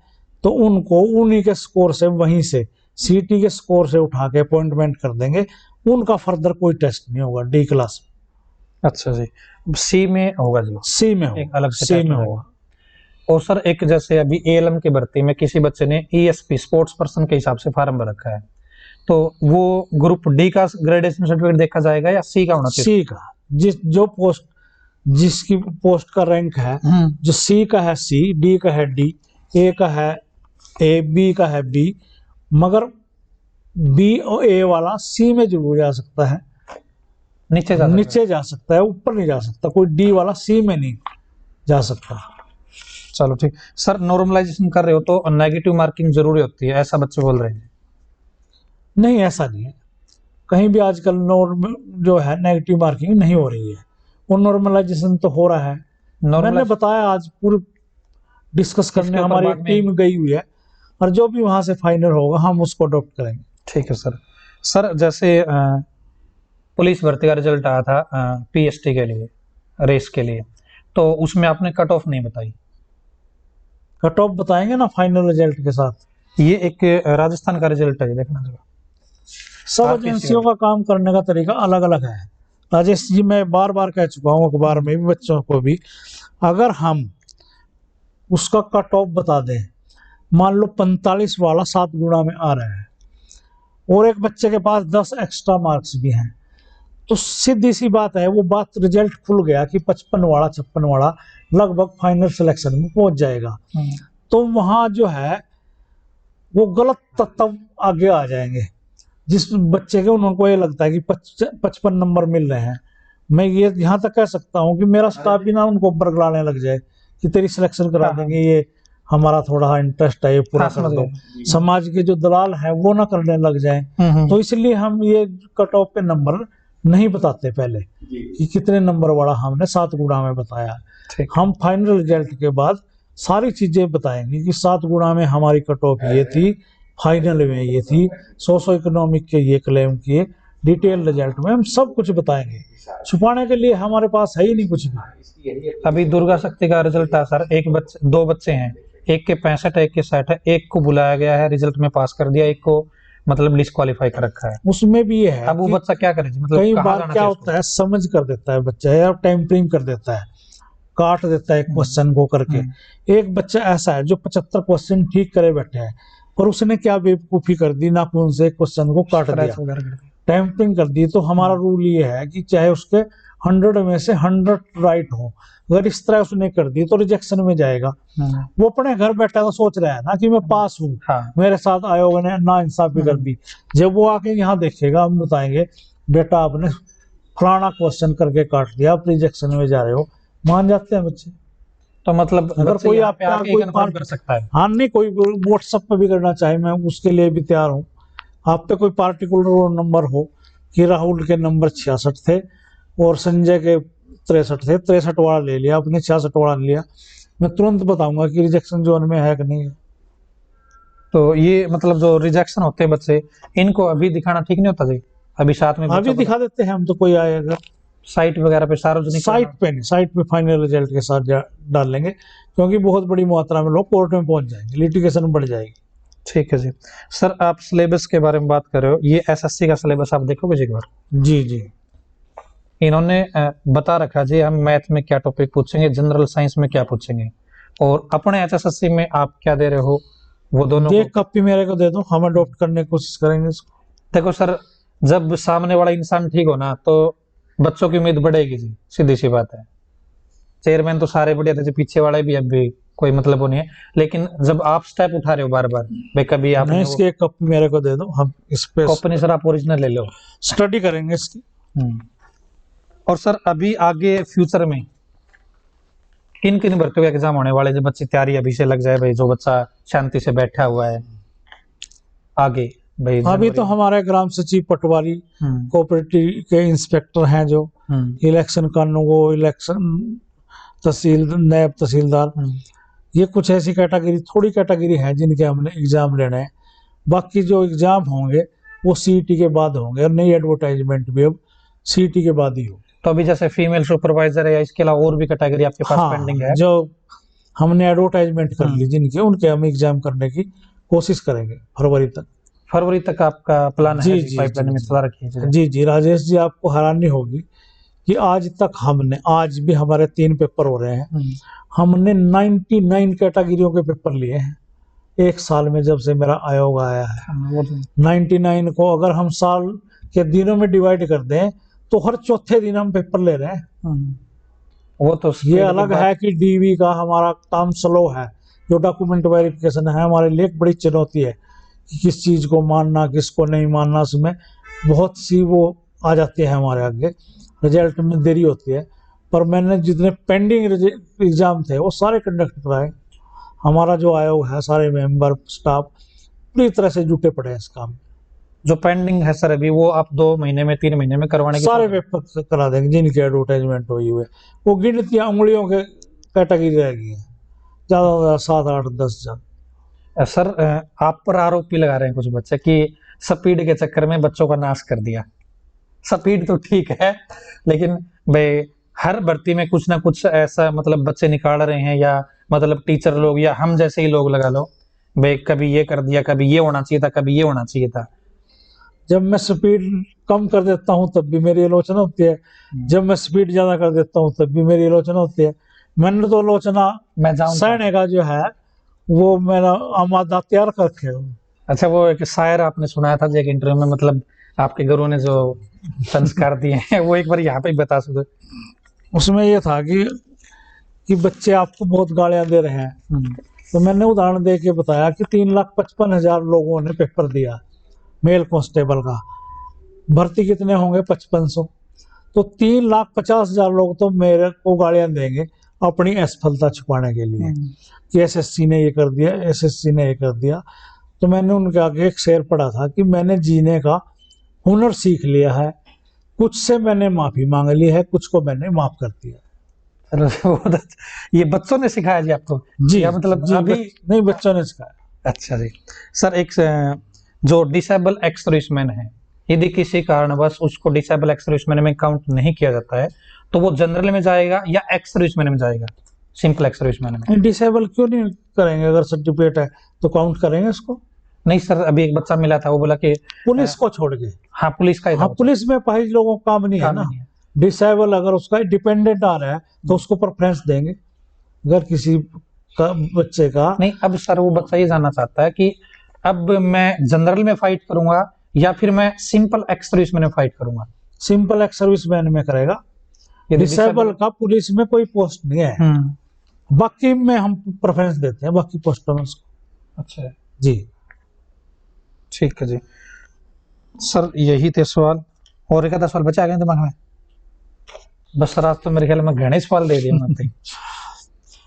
तो उनको उन्हीं के स्कोर से, वहीं से सीईटी के स्कोर से उठा के अपॉइंटमेंट कर देंगे। उनका फर्दर कोई टेस्ट नहीं होगा डी क्लास में। अच्छा जी। सी में होगा जी? सी में होगा, अलग से सी में होगा। और सर एक जैसे अभी एएलएम की भर्ती में किसी बच्चे ने ईएसपी स्पोर्ट्स पर्सन के हिसाब से फार्म भर रखा है, तो वो ग्रुप डी का ग्रेडेशन सर्टिफिकेट देखा जाएगा या सी का होना चाहिए? सी का, जो पोस्ट, जिसकी पोस्ट का रैंक है, जो सी का है सी, डी का है डी, ए का है ए, बी का है बी, मगर बी और ए वाला सी में जरूर जा सकता है, नीचे जा सकता है, ऊपर नहीं जा सकता। कोई डी वाला सी में नहीं जा सकता। चलो ठीक। सर नॉर्मलाइजेशन कर रहे हो तो नेगेटिव मार्किंग जरूरी होती है, ऐसा बच्चे बोल रहे हैं? नहीं, ऐसा नहीं है। कहीं भी आजकल नॉर्म जो है नेगेटिव मार्किंग नहीं हो रही है, वो नॉर्मलाइजेशन तो हो रहा है। मैंने बताया आज पूरी डिस्कस करने हमारी टीम गई हुई है, और जो भी वहां से फाइनल होगा हम उसको अडॉप्ट करेंगे। ठीक है सर। सर जैसे पुलिस भर्ती का रिजल्ट आया था पीएसटी के लिए, रेस के लिए, तो उसमें आपने कट ऑफ नहीं बताई। कट ऑफ बताएंगे ना फाइनल रिजल्ट के साथ। ये एक राजस्थान का रिजल्ट है, देखना जरा। सब एजेंसियों का काम करने का तरीका अलग अलग है। राजेश जी, मैं बार बार कह चुका हूँ अखबार में भी, बच्चों को भी, अगर हम उसका कट ऑफ बता दें, मान लो 45 वाला 7 गुणा में आ रहा है और एक बच्चे के पास 10 एक्स्ट्रा मार्क्स भी हैं, तो सीधी सी बात है, वो बात रिजल्ट खुल गया कि 55 वाला 56 वाला लगभग फाइनल सिलेक्शन में पहुंच जाएगा। तो वहां जो है वो गलत तत्व आगे आ जाएंगे। जिस बच्चे के उनको ये लगता है कि 55 नंबर मिल रहे हैं, मैं ये यहाँ तक कह सकता हूँ कि मेरा स्टाफ भी ना उनको बरगलाने लग जाए कि तेरी सिलेक्शन करा देंगे, ये हमारा थोड़ा इंटरेस्ट है, ये पूरा कर दो। समाज के जो दलाल है वो ना करने लग जाए, तो इसलिए हम ये कट ऑफ पे नंबर नहीं बताते पहले कि कितने नंबर वाला हमने 7 गुणा में बताया। हम फाइनल रिजल्ट के बाद सारी चीजें बताएंगे कि 7 गुणा में हमारी कट ऑफ ये थी, फाइनल में ये थी, सोशो इकोनॉमिक के ये क्लेम किए, डिटेल रिजल्ट में हम सब कुछ बताएंगे। छुपाने के लिए हमारे पास है ही नहीं कुछ भी। अभी दुर्गा शक्ति का रिजल्ट है सर, दो बच्चे हैं, एक के 65 है, एक के 60 है, एक को बुलाया गया है, रिजल्ट में पास कर दिया, एक को मतलब डिस्क्वालीफाई कर रखा है। उसमें भी ये है, अब वो बच्चा क्या करे? मतलब कई बार क्या होता है, समझ कर देता है बच्चा या टेम्परिंग कर देता है, काट देता है क्वेश्चन को करके। एक बच्चा ऐसा है जो 75 क्वेश्चन ठीक करे बैठे हैं, और उसने क्या बेवकूफी कर दी, नाखून से क्वेश्चन को काट दिया, टेम्परिंग कर दी। तो हमारा रूल ये है कि चाहे उसके 100 में से 100 राइट हो, अगर इस तरह उसने कर दी तो रिजेक्शन में जाएगा। वो अपने घर बैठा तो सोच रहा है ना कि मैं पास हूँ, मेरे साथ आयोग ने ना इंसाफी कर दी। जब वो आके यहाँ देखेगा, हम बताएंगे बेटा आपने फलाना क्वेश्चन करके काट दिया, आप रिजेक्शन में जा रहे हो, मान जाते हैं बच्चे। तो मतलब अगर कोई आप कर सकता है, हाँ नहीं, कोई व्हाट्सएप पे भी करना चाहे, मैं उसके लिए भी तैयार हूँ। आप पे कोई पार्टिकुलर नंबर हो कि राहुल के नंबर 66 थे और संजय के 63 थे, 63 वाला ले लिया आपने, 66 वाला लिया, मैं तुरंत बताऊंगा कि रिजेक्शन जोन में है कि नहीं है। तो ये मतलब जो रिजेक्शन होते हैं बच्चे, इनको अभी दिखाना ठीक नहीं होता जी? अभी साथ में अभी दिखा देते हैं हम, तो कोई आएगा साइट वगैरह पे, सार्वजनिक साइट पे नहीं, साइट पे फाइनल रिजल्ट के साथ डाल लेंगे, क्योंकि बहुत बड़ी मात्रा में लोग कोर्ट में पहुंच जाएंगे, लिटिगेशन बढ़ जाएगी। ठीक है जी। सर आप सिलेबस के बारे में बात कर रहे हो, ये एसएससी का सिलेबस आप देखोगे जी एक बार? जी जी, इन्होंने बता रखा जी हम मैथ में क्या टॉपिक पूछेंगे, जनरल साइंस में क्या पूछेंगे, और अपने एचएसएससी में आप क्या दे रहे हो, वो दोनों एक कॉपी मेरे को दे दो, हम अडॉप्ट करने की कोशिश करेंगे इसको। देखो सर, जब सामने वाला इंसान ठीक हो ना तो बच्चों की उम्मीद बढ़ेगी जी, सीधी सी बात है। चेयरमैन तो सारे बढ़िया थे, पीछे वाले भी अभी कोई मतलब वो नहीं है, लेकिन जब आप स्टेप उठा रहे हो बार बार, भाई कभी आप इसकी एक कॉपी मेरे को दे दो, हम इस पे कॉपी नहीं सर, आप ओरिजिनल ले लो, स्टडी करेंगे इसकी। और सर अभी आगे फ्यूचर में किन किन भर्तियों के एग्जाम होने वाले, जो बच्चे तैयारी अभी से लग जाए भाई, जो बच्चा शांति से बैठा हुआ है आगे भाई? अभी तो हमारे ग्राम सचिव पटवारी कोऑपरेटिव के इंस्पेक्टर हैं, जो इलेक्शन कानून को, इलेक्शन नायब तहसीलदार, ये कुछ ऐसी कैटेगरी, थोड़ी कैटेगरी है जिनके हमने एग्जाम लेने हैं। बाकी जो एग्जाम होंगे वो सीईटी के बाद होंगे, और नई एडवर्टाइजमेंट भी अब सीईटी के बाद ही होगी। तो अभी जैसे फीमेल सुपरवाइजर है, इसके अलावा और भी कैटेगरी आपके पास पेंडिंग है? जो हमने एडवर्टाइजमेंट कर ली जिनके, उनके हम एग्जाम करने की कोशिश करेंगे फरवरी तक आपका प्लान है? जी जी, पाइपलाइन में चला रखी है। जी जी राजेश जी, आपको हैरानी होगी कि आज तक हमने, आज भी हमारे 3 पेपर हो रहे हैं, हमने 99 कैटेगरियों के पेपर लिए हैं एक साल में, जब से मेरा आयोग आया है। 99 को अगर हम साल के दिनों में डिवाइड कर दें तो हर चौथे दिन हम पेपर ले रहे हैं। वो तो ये अलग है कि डीवी का हमारा काम स्लो है, जो डॉक्यूमेंट वेरिफिकेशन है हमारे लिए एक बड़ी चुनौती है कि किस चीज को मानना किसको नहीं मानना, उसमें बहुत सी वो आ जाती है हमारे आगे, रिजल्ट में देरी होती है। पर मैंने जितने पेंडिंग एग्जाम थे वो सारे कंडक्ट कराए। हमारा जो आयोग है, सारे मेंबर स्टाफ पूरी तरह से जुटे पड़े हैं इस काम में। जो पेंडिंग है सर अभी, वो आप 2 महीने में 3 महीने में करवाने की सारे पेपर करा देंगे जिनकी एडवर्टाइजमेंट हुई हुई है। वो गिनती उंगलियों के कैटेगरी रह गई है, ज्यादा 7 8 10 जन। सर आप पर आरोप भी लगा रहे हैं कुछ बच्चे कि स्पीड के चक्कर में बच्चों का नाश कर दिया। स्पीड तो ठीक है, लेकिन भाई हर भर्ती में कुछ ना कुछ ऐसा मतलब बच्चे निकाल रहे हैं, या मतलब टीचर लोग या हम जैसे ही लोग लगा लो भाई, कभी ये कर दिया, कभी ये होना चाहिए था, कभी ये होना चाहिए था। जब मैं स्पीड कम कर देता हूँ तब भी मेरी आलोचना होती है, जब मैं स्पीड ज्यादा कर देता हूँ तब भी मेरी आलोचना होती है। मैंने तो आलोचना मैं सहने का जो है वो मेरा आमादा तैयार करके। अच्छा, वो एक शायर आपने सुनाया था जो एक इंटरव्यू में, मतलब आपके गुरु ने जो संस्कार दिए हैं वो एक बार यहाँ पे बता सकते। उसमें ये था कि बच्चे आपको बहुत गालियां दे रहे हैं, तो मैंने उदाहरण दे के बताया कि 3,55,000 लोगों ने पेपर दिया मेल कांस्टेबल का, भर्ती कितने होंगे 5500, तो 3,50,000 लोग तो मेरे को गालियां देंगे अपनी असफलता छुपाने के लिए कि एसएससी ने ये कर दिया, एसएससी ने ये कर दिया। तो मैंने उनके आगे एक शेर पढ़ा था कि मैंने जीने का हुनर सीख लिया है, कुछ से मैंने माफी मांग ली है, कुछ को मैंने माफ कर दिया। ये बच्चों ने सिखाया जी आपको? जी, या मतलब जी, अभी नहीं, बच्चों ने सिखाया। अच्छा जी सर, एक जो डिसेबल एक्स सर्विसमैन है, यदि किसी कारणवश उसको डिसेबल एक्स सर्विसमैन में काउंट नहीं किया जाता है तो वो जनरल में जाएगा या एक्स सर्विसमैन में जाएगा? सिंपल एक्स सर्विसमैन में। डिसेबल क्यों नहीं करेंगे? अगर सर्टिफिकेट है तो काउंट करेंगे इसको। नहीं सर, अभी एक बच्चा मिला था, वो बोला कि पुलिस को छोड़ के। हाँ, पुलिस का ही था। हाँ, पुलिस में पहले लोगों का काम नहीं है ना। डिसेबल अगर उसका डिपेंडेंट आ रहा है तो उसको प्रेफरेंस देंगे। अगर किसी का बच्चे का नहीं, अब सर वो बच्चा ये जानना चाहता है कि अब मैं जनरल में फाइट करूंगा या फिर मैं सिंपल एक्स सर्विसमैन में फाइट करूंगा? सिंपल एक्स सर्विसमैन में करेगा। डिसेबल का पुलिस में कोई पोस्ट नहीं है, बाकी में हम प्रेफरेंस देते हैं बाकी पोस्टों में उसको। अच्छा जी, ठीक है जी सर, यही थे सवाल। और एक आधा सवाल बचा गए दिमाग में? बस सर आज तो मेरे ख्याल में घने सवाल दे दिए।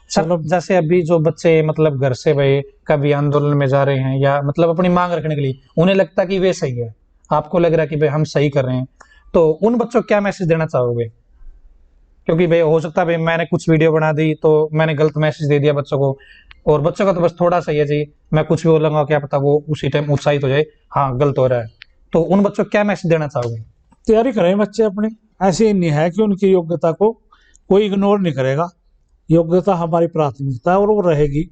सर जैसे अभी जो बच्चे मतलब घर से भाई कभी आंदोलन में जा रहे हैं या मतलब अपनी मांग रखने के लिए, उन्हें लगता कि वे सही है, आपको लग रहा है कि भाई हम सही कर रहे हैं, तो उन बच्चों को क्या मैसेज देना चाहोगे? क्योंकि भाई हो सकता है भाई मैंने कुछ वीडियो बना दी तो मैंने गलत मैसेज दे दिया बच्चों को, और बच्चों का तो बस थोड़ा सा ही है जी, मैं कुछ भी बोलूंगा क्या पता वो उसी टाइम उत्साहित हो जाए, हाँ गलत हो रहा है, तो उन बच्चों को क्या मैसेज देना चाहोगे? तैयारी करें बच्चे अपनी। ऐसे ही नहीं है कि उनकी योग्यता को कोई इग्नोर नहीं करेगा, योग्यता हमारी प्राथमिकता है और वो रहेगी।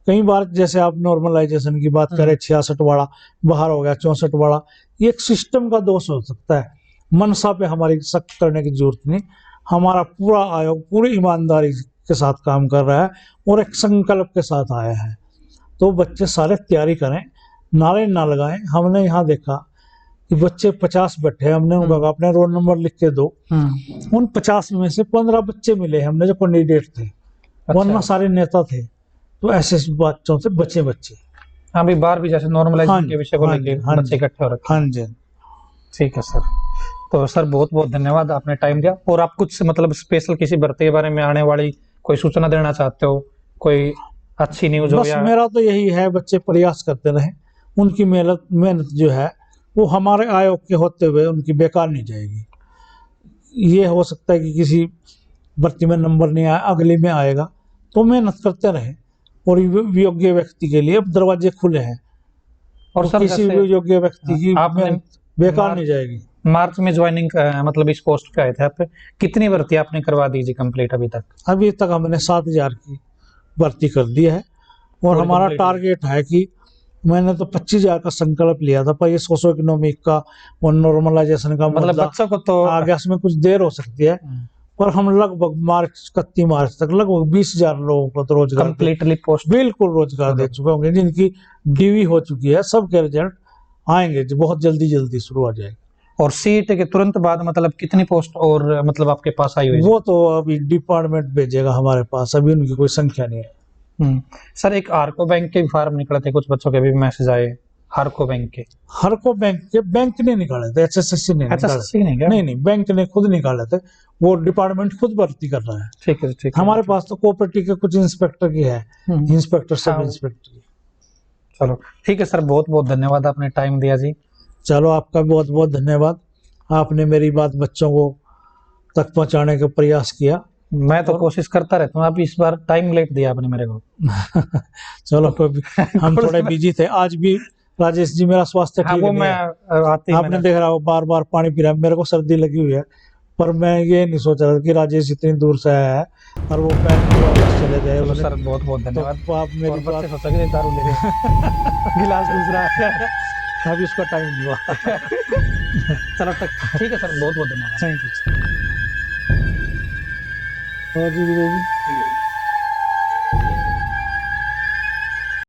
कई बार जैसे आप नॉर्मलाइजेशन की बात करें, 66 वाला बाहर हो गया, 64 वाला, ये एक सिस्टम का दोष हो सकता है। मनसा पे हमारी सख्त करने की जरूरत नहीं। हमारा पूरा आयोग पूरी ईमानदारी के साथ काम कर रहा है और एक संकल्प के साथ आया है। तो बच्चे सारे तैयारी करें, नारे ना लगाएं। हमने यहाँ देखा कि बच्चे 50 बैठे, हमने उनका कहा अपने रोल नंबर लिख के दो। उन 50 में से 15 बच्चे मिले हमने जो कैंडिडेट थे, वरना सारे नेता थे। तो ऐसे बच्चों से बच्चे हाँ भी बाहर भी जैसे नॉर्मलाइजेशन के विषय को लेके बच्चे इकट्ठे हो रखे। हाँ जी, ठीक है सर। तो सर बहुत बहुत धन्यवाद, आपने टाइम दिया। और आप कुछ मतलब स्पेशल किसी भर्ती के बारे में आने वाली कोई सूचना देना चाहते हो, कोई अच्छी न्यूज हो? बस मेरा तो यही है, बच्चे प्रयास करते रहें, उनकी मेहनत जो है वो हमारे आयोग के होते हुए उनकी बेकार नहीं जाएगी। ये हो सकता है कि किसी भर्ती में नंबर नहीं आया, अगली में आएगा, तो मेहनत करते रहें और योग्य व्यक्ति के लिए दरवाजे खुले हैं और सर किसी भी योग्य व्यक्ति की मेहनत बेकार नहीं जाएगी। मार्च में ज्वाइनिंग मतलब इस पोस्ट पे आए थे आप, कितनी भर्ती आपने करवा दी जी कंप्लीट अभी तक? अभी तक हमने 7,000 की भर्ती कर दी है और हमारा टारगेट है कि मैंने तो 25,000 का संकल्प लिया था, पर ये सोशो इकोनॉमिक का और नॉर्मलाइजेशन का मतलब मुद्दा बच्चों को तो आ गया, उसमें कुछ देर हो सकती है। पर हम लगभग मार्च 31 मार्च तक लगभग 20,000 लोगों को तो रोजगार कंप्लीटली पोस्ट बिल्कुल रोजगार दे चुके होंगे, जिनकी डीवी हो चुकी है। सबके रिजल्ट आएंगे जो बहुत जल्दी जल्दी शुरू हो जाएगी। और सीट के तुरंत बाद मतलब कितनी पोस्ट और मतलब आपके पास आई हुई है? वो तो अभी डिपार्टमेंट भेजेगा हमारे पास, अभी उनकी कोई संख्या नहीं है। सर एक आर्को बैंक के भी फार्म निकले थे, कुछ बच्चों के भी मैसेज आए हार्को बैंक के। हरको बैंक ने निकाले थे, एचएसएससी ने निकाले। HSC नहीं क्या? नहीं, बैंक ने खुद निकाले थे, वो डिपार्टमेंट खुद भर्ती कर रहा है। ठीक है, ठीक है। हमारे पास तो कोऑपरेटिव के कुछ इंस्पेक्टर की है, इंस्पेक्टर सब हाँ। इंस्पेक्टर की। चलो ठीक है सर, बहुत बहुत धन्यवाद, आपने टाइम दिया जी। चलो आपका बहुत बहुत धन्यवाद, आपने मेरी बात बच्चों को तक पहुंचाने का प्रयास किया। मैं तो कोशिश करता रहता हूँ, आप इस बार टाइम लेट दिया आपने मेरे को। चलो हम थोड़े बिजी थे आज भी। राजेश जी मेरा स्वास्थ्य हाँ, ठीक वो नहीं मैं है, आते ही आपने मैंने देख रहा हो बार बार पानी पी रहा है, मेरे को सर्दी लगी हुई है। पर मैं ये नहीं सोच रहा कि राजेश इतनी दूर से आया है और वो पैर की वापस चले जाए। चलो उसने सर बहुत बहुत धन्यवाद। तो आप मेरी और बात बच्चे सोचा कि दारू ले रहे गिलास दूसरा है। अभी उसका टाइम नहीं हुआ। चलो ठीक है सर, बहुत बहुत धन्यवाद। Thank you. और जी